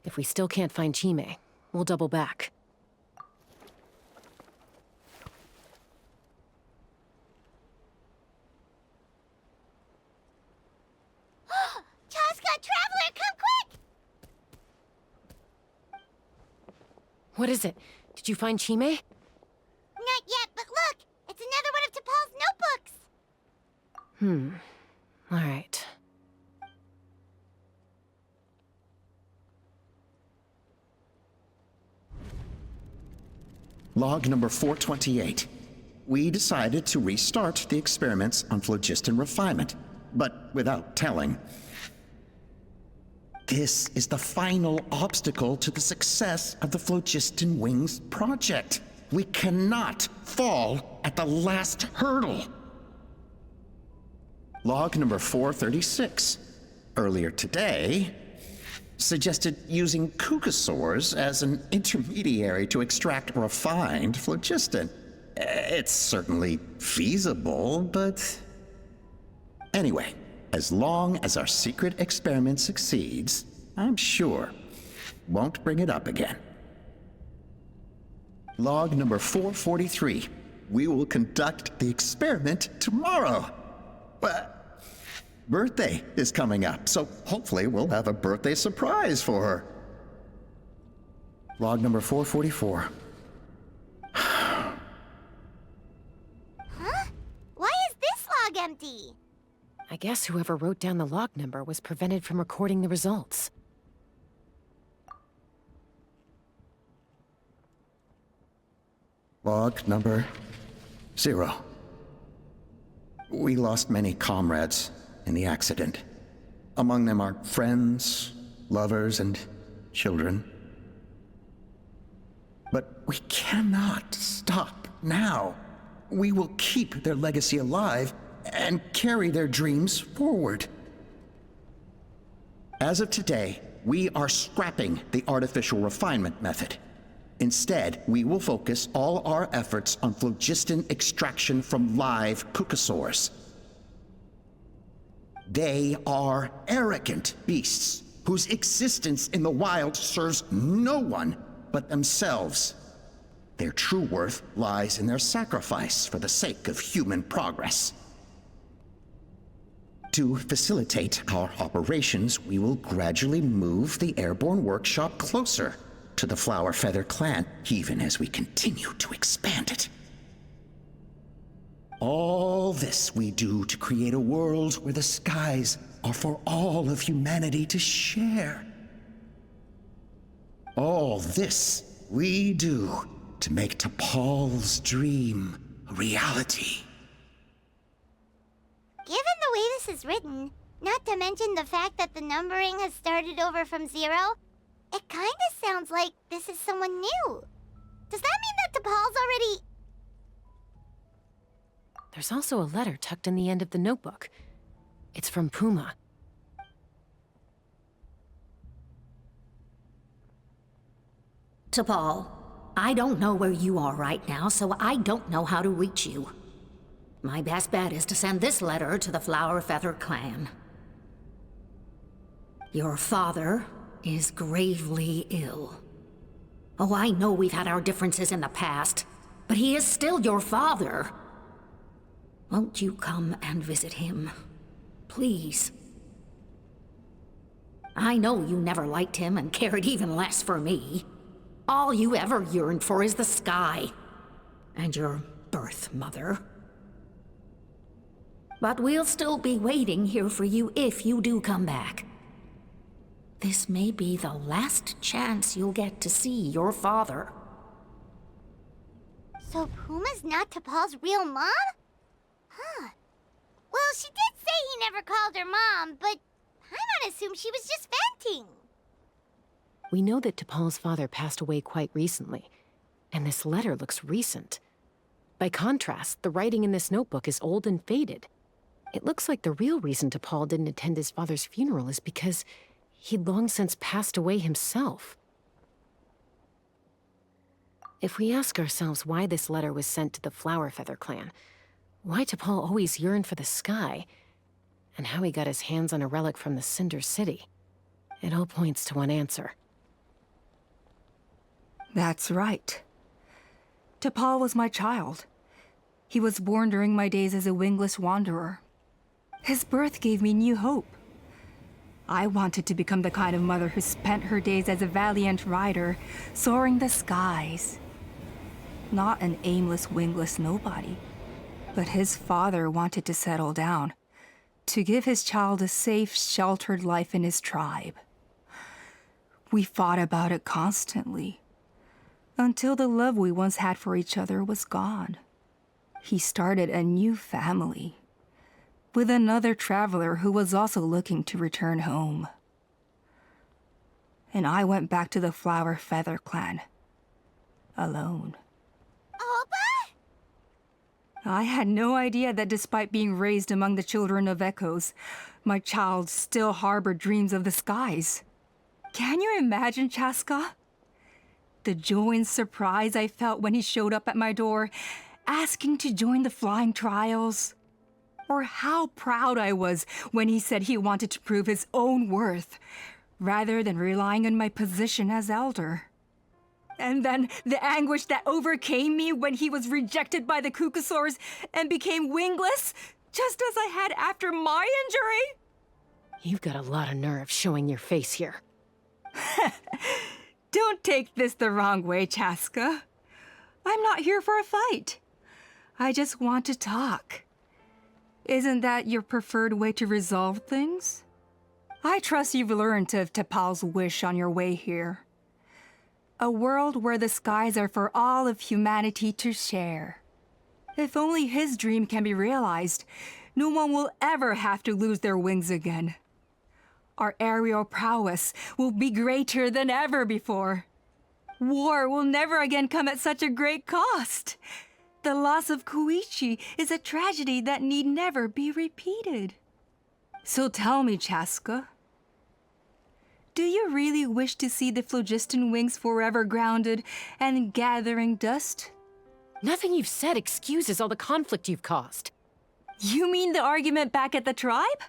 If we still can't find Chime, we'll double back. Chasca, Traveler, come quick! What is it? Did you find Chime? Not yet, but look! It's another one of T'Pol's notebooks! All right. Log number 428. We decided to restart the experiments on phlogiston refinement, but without telling. This is the final obstacle to the success of the Phlogiston Wings project. We cannot fall at the last hurdle. Log number 436. Earlier today, suggested using cucosaurs as an intermediary to extract refined phlogiston. It's certainly feasible, but... Anyway, as long as our secret experiment succeeds, I'm sure won't bring it up again. Log number 443. We will conduct the experiment tomorrow. Birthday is coming up, so hopefully we'll have a birthday surprise for her. Log number 444. Huh? Why is this log empty? I guess whoever wrote down the log number was prevented from recording the results. Log number 0. We lost many comrades in the accident. Among them are friends, lovers, and children. But we cannot stop now. We will keep their legacy alive and carry their dreams forward. As of today, we are scrapping the artificial refinement method. Instead, we will focus all our efforts on phlogiston extraction from live cucosaurs. They are arrogant beasts whose existence in the wild serves no one but themselves. Their true worth lies in their sacrifice for the sake of human progress. To facilitate our operations, we will gradually move the airborne workshop closer to the Flower Feather clan, even as we continue to expand it. All this we do to create a world where the skies are for all of humanity to share. All this we do to make T'Pol's dream a reality. Given the way this is written, not to mention the fact that the numbering has started over from 0, it kinda sounds like this is someone new. Does that mean that T'Pol's already... There's also a letter tucked in the end of the notebook. It's from Puma. T'Pol, I don't know where you are right now, so I don't know how to reach you. My best bet is to send this letter to the Flower Feather clan. Your father is gravely ill. Oh, I know we've had our differences in the past, but he is still your father. Won't you come and visit him? Please. I know you never liked him and cared even less for me. All you ever yearned for is the sky. And your birth mother. But we'll still be waiting here for you if you do come back. This may be the last chance you'll get to see your father. So Puma's not T'Pol's real mom? Huh. Well, she did say he never called her mom, but I'm gonna assume she was just venting. We know that T'Pol's father passed away quite recently, and this letter looks recent. By contrast, the writing in this notebook is old and faded. It looks like the real reason T'Pol didn't attend his father's funeral is because he'd long since passed away himself. If we ask ourselves why this letter was sent to the Flower Feather clan, why T'Pol always yearned for the sky, and how he got his hands on a relic from the Cinder City, it all points to one answer. That's right. T'Pol was my child. He was born during my days as a wingless wanderer. His birth gave me new hope. I wanted to become the kind of mother who spent her days as a valiant rider, soaring the skies. Not an aimless, wingless nobody. But his father wanted to settle down, to give his child a safe, sheltered life in his tribe. We fought about it constantly, until the love we once had for each other was gone. He started a new family, with another traveler who was also looking to return home. And I went back to the Flower Feather clan, alone. Alpa? I had no idea that despite being raised among the children of echoes, my child still harbored dreams of the skies. Can you imagine, Chasca? The joy and surprise I felt when he showed up at my door, asking to join the flying trials. Or how proud I was when he said he wanted to prove his own worth, rather than relying on my position as elder. And then the anguish that overcame me when he was rejected by the Cucusaurs and became wingless, just as I had after my injury. You've got a lot of nerve showing your face here. Don't take this the wrong way, Chasca. I'm not here for a fight. I just want to talk. Isn't that your preferred way to resolve things? I trust you've learned of T'Pol's wish on your way here. A world where the skies are for all of humanity to share. If only his dream can be realized, no one will ever have to lose their wings again. Our aerial prowess will be greater than ever before. War will never again come at such a great cost. The loss of Koichi is a tragedy that need never be repeated. So tell me, Chasca, do you really wish to see the phlogiston wings forever grounded and gathering dust? Nothing you've said excuses all the conflict you've caused. You mean the argument back at the tribe?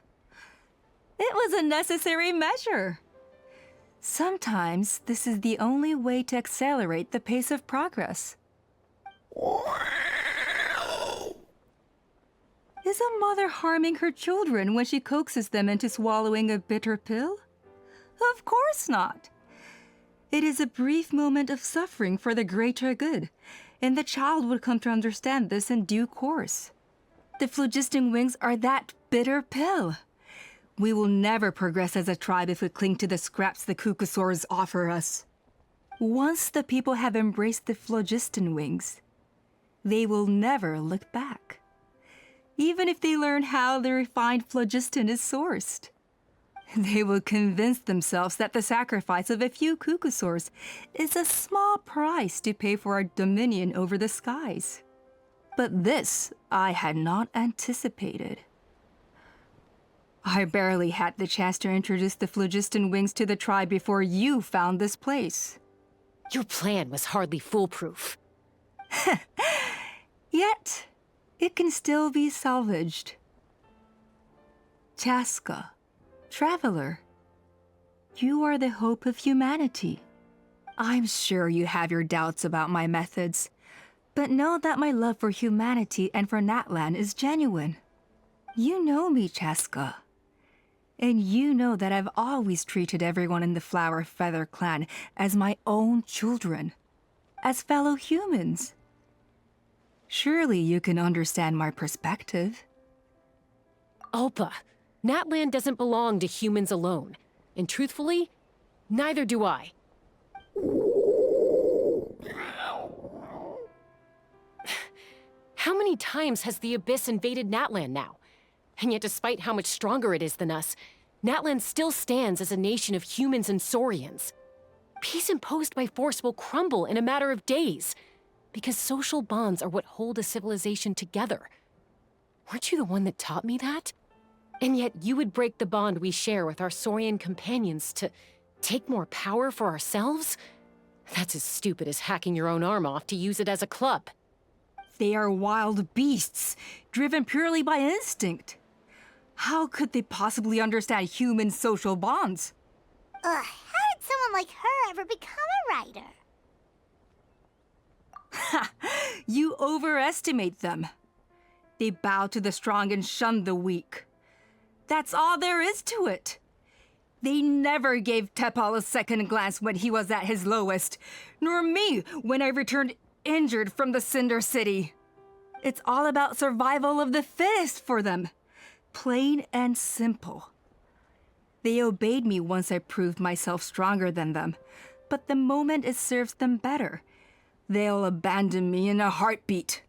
It was a necessary measure. Sometimes this is the only way to accelerate the pace of progress. Is a mother harming her children when she coaxes them into swallowing a bitter pill? Of course not. It is a brief moment of suffering for the greater good, and the child would come to understand this in due course. The phlogiston wings are that bitter pill. We will never progress as a tribe if we cling to the scraps the Cucusaurs offer us. Once the people have embraced the phlogiston wings, they will never look back. Even if they learn how the refined phlogiston is sourced. They will convince themselves that the sacrifice of a few Cucusaurs is a small price to pay for our dominion over the skies. But this I had not anticipated. I barely had the chance to introduce the phlogiston wings to the tribe before you found this place. Your plan was hardly foolproof. Yet, it can still be salvaged. Chasca, traveler, you are the hope of humanity. I'm sure you have your doubts about my methods, but know that my love for humanity and for Natlan is genuine. You know me, Chasca. And you know that I've always treated everyone in the Flower Feather clan as my own children, as fellow humans. Surely you can understand my perspective. Alpa, Natlan doesn't belong to humans alone. And truthfully, neither do I. How many times has the Abyss invaded Natlan now? And yet despite how much stronger it is than us, Natlan still stands as a nation of humans and saurians. Peace imposed by force will crumble in a matter of days, because social bonds are what hold a civilization together. Weren't you the one that taught me that? And yet you would break the bond we share with our saurian companions to take more power for ourselves? That's as stupid as hacking your own arm off to use it as a club. They are wild beasts, driven purely by instinct. How could they possibly understand human social bonds? Ugh, how did someone like her ever become a writer? Ha! You overestimate them. They bow to the strong and shun the weak. That's all there is to it. They never gave Tepal a second glance when he was at his lowest, nor me when I returned injured from the Cinder City. It's all about survival of the fittest for them. Plain and simple. They obeyed me once I proved myself stronger than them, but the moment it serves them better, they'll abandon me in a heartbeat.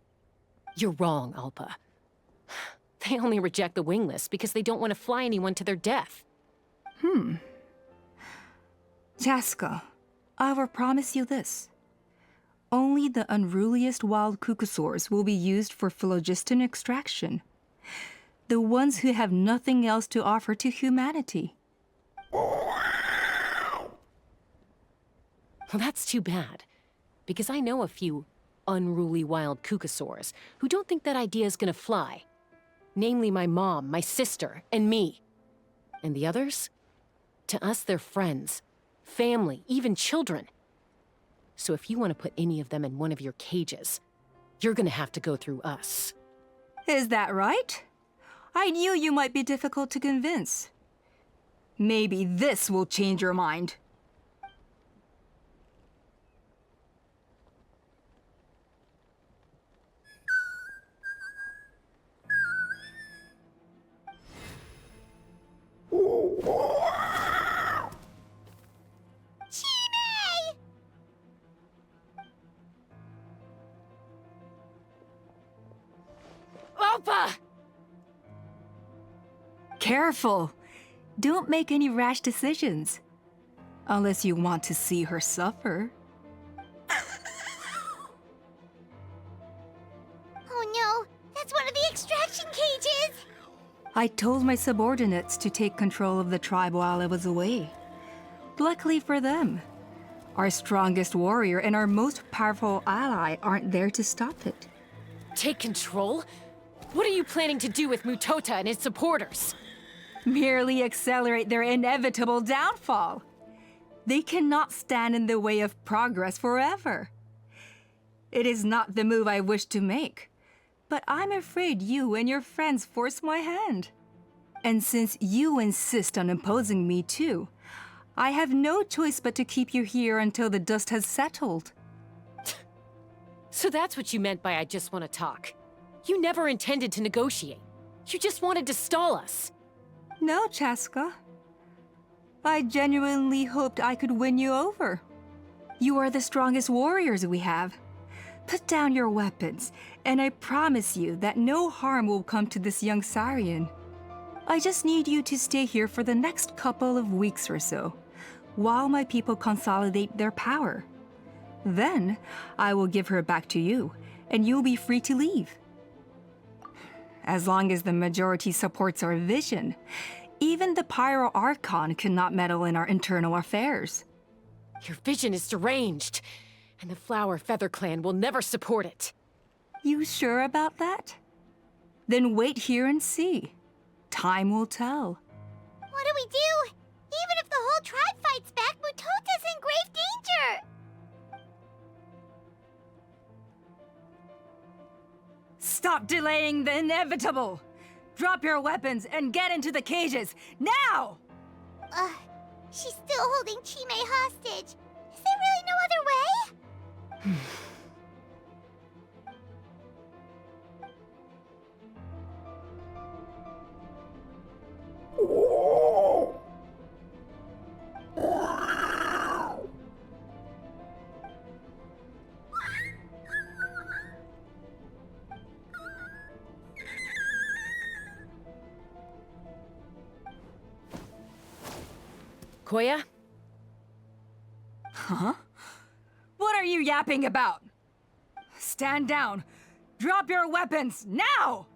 You're wrong, Alpa. They only reject the wingless because they don't want to fly anyone to their death. Chasca, I will promise you this. Only the unruliest wild cucosaurs will be used for phlogiston extraction. The ones who have nothing else to offer to humanity. Well, that's too bad, because I know a few unruly wild cucosaurs who don't think that idea is gonna fly. Namely my mom, my sister, and me. And the others? To us, they're friends, family, even children. So if you want to put any of them in one of your cages, you're gonna have to go through us. Is that right? I knew you might be difficult to convince. Maybe this will change your mind. Alpa! Careful! Don't make any rash decisions. Unless you want to see her suffer. Oh no, that's one of the extraction cages! I told my subordinates to take control of the tribe while I was away. Luckily for them, our strongest warrior and our most powerful ally aren't there to stop it. Take control? What are you planning to do with Mutota and his supporters? Merely accelerate their inevitable downfall. They cannot stand in the way of progress forever. It is not the move I wish to make, but I'm afraid you and your friends force my hand. And since you insist on imposing me too, I have no choice but to keep you here until the dust has settled. So that's what you meant by I just want to talk. You never intended to negotiate. You just wanted to stall us. No, Chasca. I genuinely hoped I could win you over. You are the strongest warriors we have. Put down your weapons, and I promise you that no harm will come to this young Saurian. I just need you to stay here for the next couple of weeks or so, while my people consolidate their power. Then, I will give her back to you, and you'll be free to leave. As long as the majority supports our vision, even the Pyro Archon cannot meddle in our internal affairs. Your vision is deranged, and the Flower Feather Clan will never support it. You sure about that? Then wait here and see. Time will tell. What do we do? Even if the whole tribe fights back, Mutota's in grave danger! Stop delaying the inevitable! Drop your weapons and get into the cages, now! She's still holding Chime hostage. Is there really no other way? Koya? Huh? What are you yapping about? Stand down. Drop your weapons, now!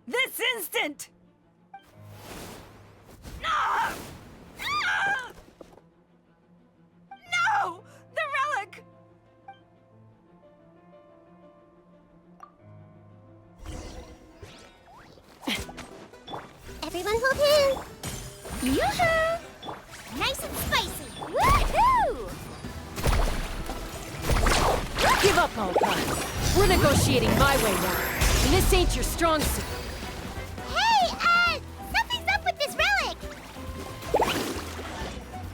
This instant! Ah! Ah! No! The relic! Yoo-hoo! Nice and spicy. Woohoo! Give up, Alpa. We're negotiating my way now, and this ain't your strong suit. Hey, something's up with this relic!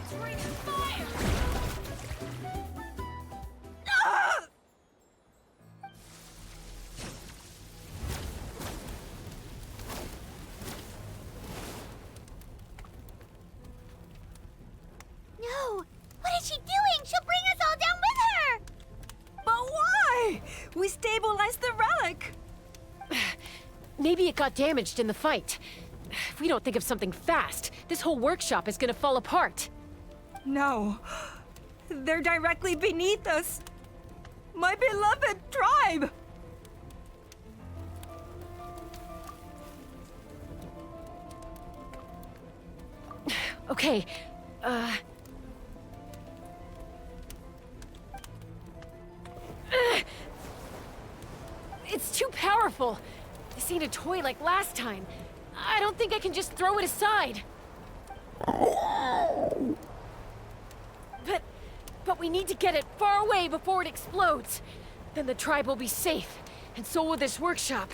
It's raining fire! No! What is she doing? She'll bring us all down with her! But why? We stabilized the relic! Maybe it got damaged in the fight. If we don't think of something fast, this whole workshop is gonna fall apart. No. They're directly beneath us. My beloved tribe! Okay, It's too powerful. This ain't a toy like last time. I don't think I can just throw it aside. But we need to get it far away before it explodes. Then the tribe will be safe, and so will this workshop.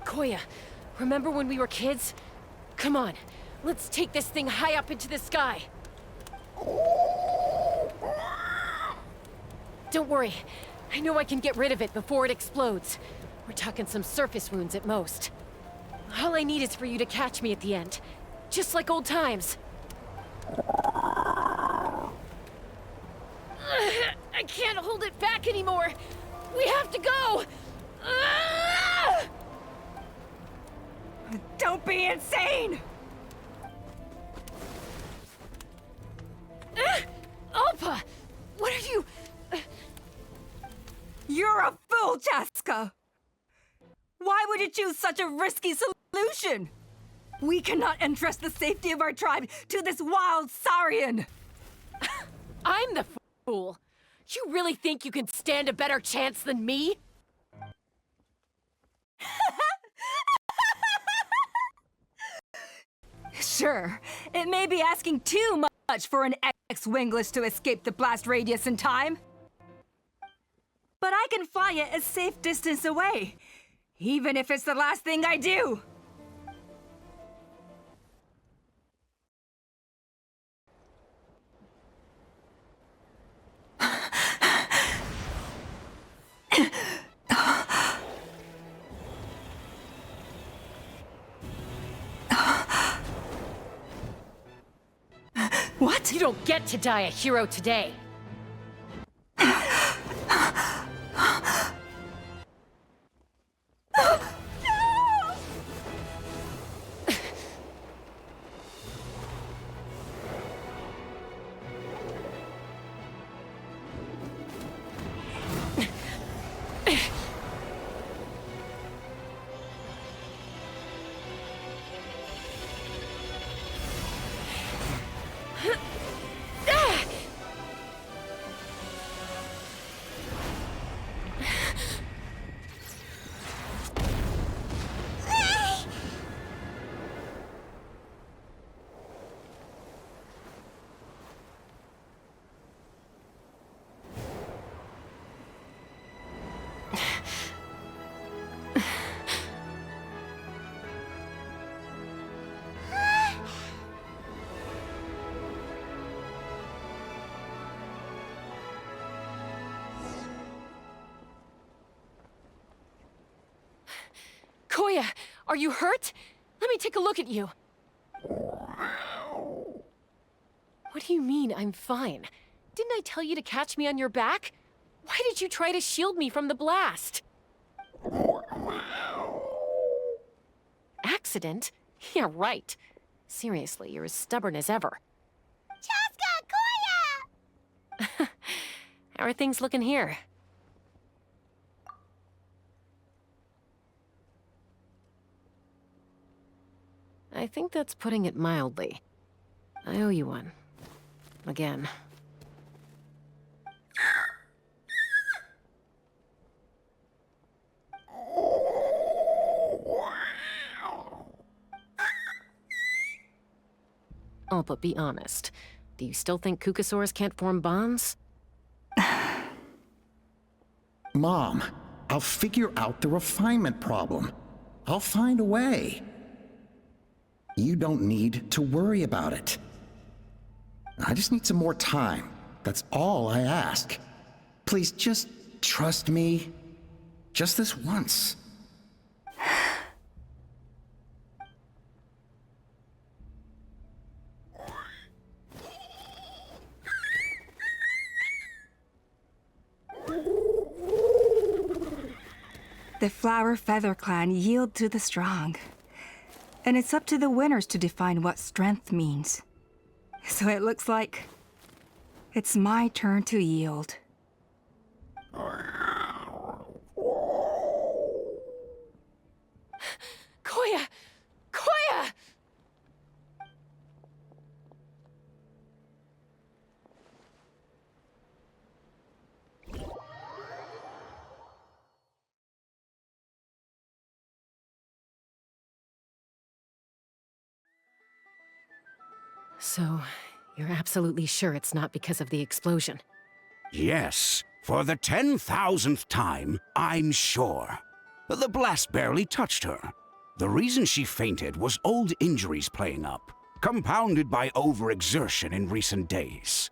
Koya, remember when we were kids? Come on, let's take this thing high up into the sky. Don't worry, I know I can get rid of it before it explodes. We're talking some surface wounds at most. All I need is for you to catch me at the end, just like old times. I can't hold it back anymore. We have to go. Don't be insane! Alpa, what are you? You're a fool, Chasca! Why would you choose such a risky solution? We cannot entrust the safety of our tribe to this wild Saurian! I'm the fool. You really think you can stand a better chance than me? Sure, it may be asking too much for an ex-wingless to escape the blast radius in time. But I can fly it a safe distance away, even if it's the last thing I do. What? You don't get to die a hero today. Koya, are you hurt? Let me take a look at you. What do you mean, I'm fine? Didn't I tell you to catch me on your back? Why did you try to shield me from the blast? Accident? Yeah, right. Seriously, you're as stubborn as ever. Chasca, Koya! How are things looking here? I think that's putting it mildly. I owe you one. Again. Alpa, be honest. Do you still think Kukasaurs can't form bonds? Mom, I'll figure out the refinement problem. I'll find a way. You don't need to worry about it. I just need some more time. That's all I ask. Please just trust me. Just this once. The Flower Feather Clan yield to the strong. And it's up to the winners to define what strength means. So it looks like it's my turn to yield. Koya! Koya! So, you're absolutely sure it's not because of the explosion? Yes, for the 10,000th time, I'm sure. The blast barely touched her. The reason she fainted was old injuries playing up, compounded by overexertion in recent days.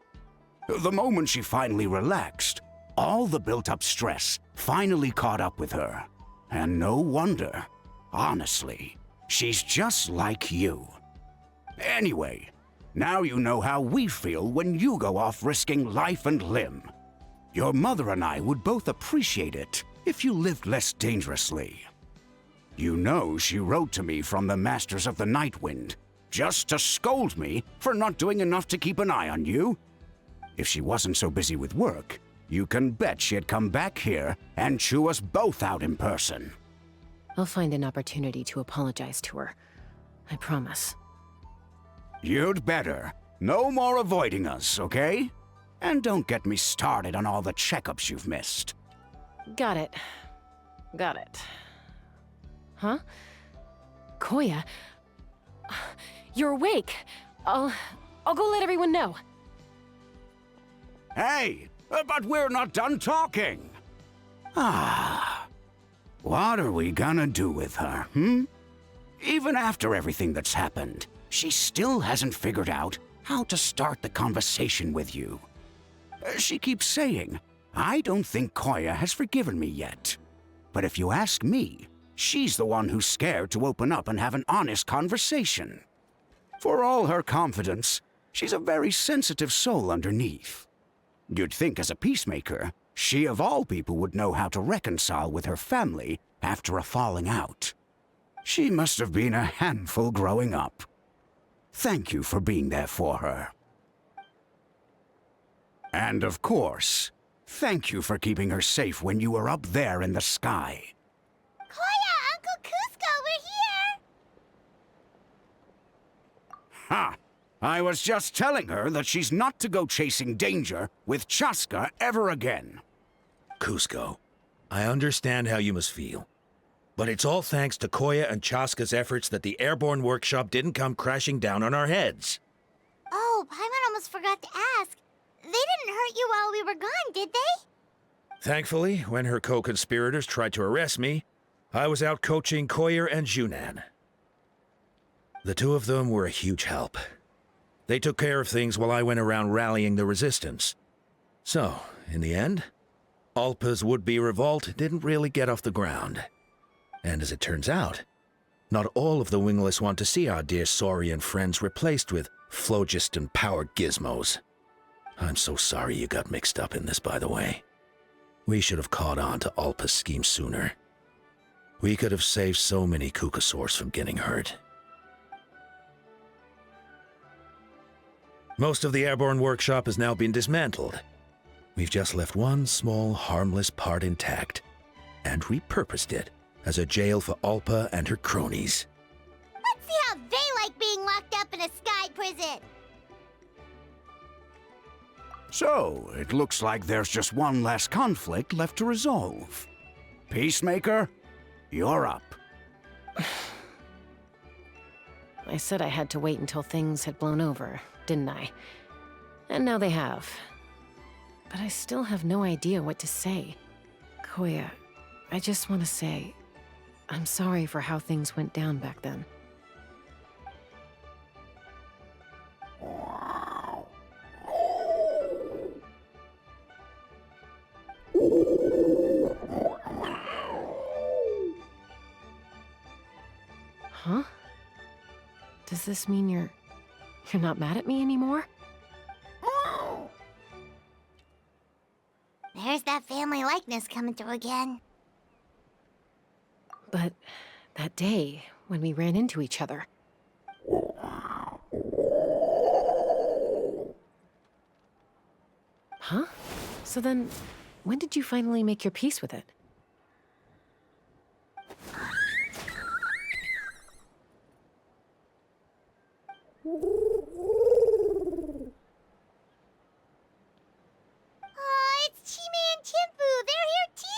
The moment she finally relaxed, all the built-up stress finally caught up with her. And no wonder. Honestly, she's just like you. Anyway, now you know how we feel when you go off risking life and limb. Your mother and I would both appreciate it if you lived less dangerously. You know she wrote to me from the Masters of the Night Wind, just to scold me for not doing enough to keep an eye on you. If she wasn't so busy with work, you can bet she'd come back here and chew us both out in person. I'll find an opportunity to apologize to her. I promise. You'd better. No more avoiding us, okay? And don't get me started on all the checkups you've missed. Got it. Got it. Huh? Koya? You're awake. I'll go let everyone know. Hey, but we're not done talking. What are we gonna do with her, Even after everything that's happened, she still hasn't figured out how to start the conversation with you. She keeps saying, I don't think Koya has forgiven me yet. But if you ask me, she's the one who's scared to open up and have an honest conversation. For all her confidence, she's a very sensitive soul underneath. You'd think as a peacemaker, she of all people would know how to reconcile with her family after a falling out. She must have been a handful growing up. Thank you for being there for her. And of course, thank you for keeping her safe when you were up there in the sky. Koya, Uncle Cusco, we're here! Ha! I was just telling her that she's not to go chasing danger with Chasca ever again. Cusco, I understand how you must feel. But it's all thanks to Koya and Chasca's efforts that the airborne workshop didn't come crashing down on our heads. Oh, Paimon almost forgot to ask. They didn't hurt you while we were gone, did they? Thankfully, when her co-conspirators tried to arrest me, I was out coaching Koya and Junan. The two of them were a huge help. They took care of things while I went around rallying the resistance. So, in the end, Alpa's would-be revolt didn't really get off the ground. And as it turns out, not all of the wingless want to see our dear Saurian friends replaced with phlogiston-powered gizmos. I'm so sorry you got mixed up in this, by the way. We should have caught on to Alpa's scheme sooner. We could have saved so many Kukasaurs from getting hurt. Most of the airborne workshop has now been dismantled. We've just left one small, harmless part intact, and repurposed it as a jail for Alpa and her cronies. Let's see how they like being locked up in a sky prison! So, it looks like there's just one last conflict left to resolve. Peacemaker, you're up. I said I had to wait until things had blown over, didn't I? And now they have. But I still have no idea what to say. Koya, I just want to say, I'm sorry for how things went down back then. Huh? Does this mean you're not mad at me anymore? There's that family likeness coming through again. But that day, when we ran into each other... Huh? So then, when did you finally make your peace with it? Aw, it's Chime and Chimpu! They're here too!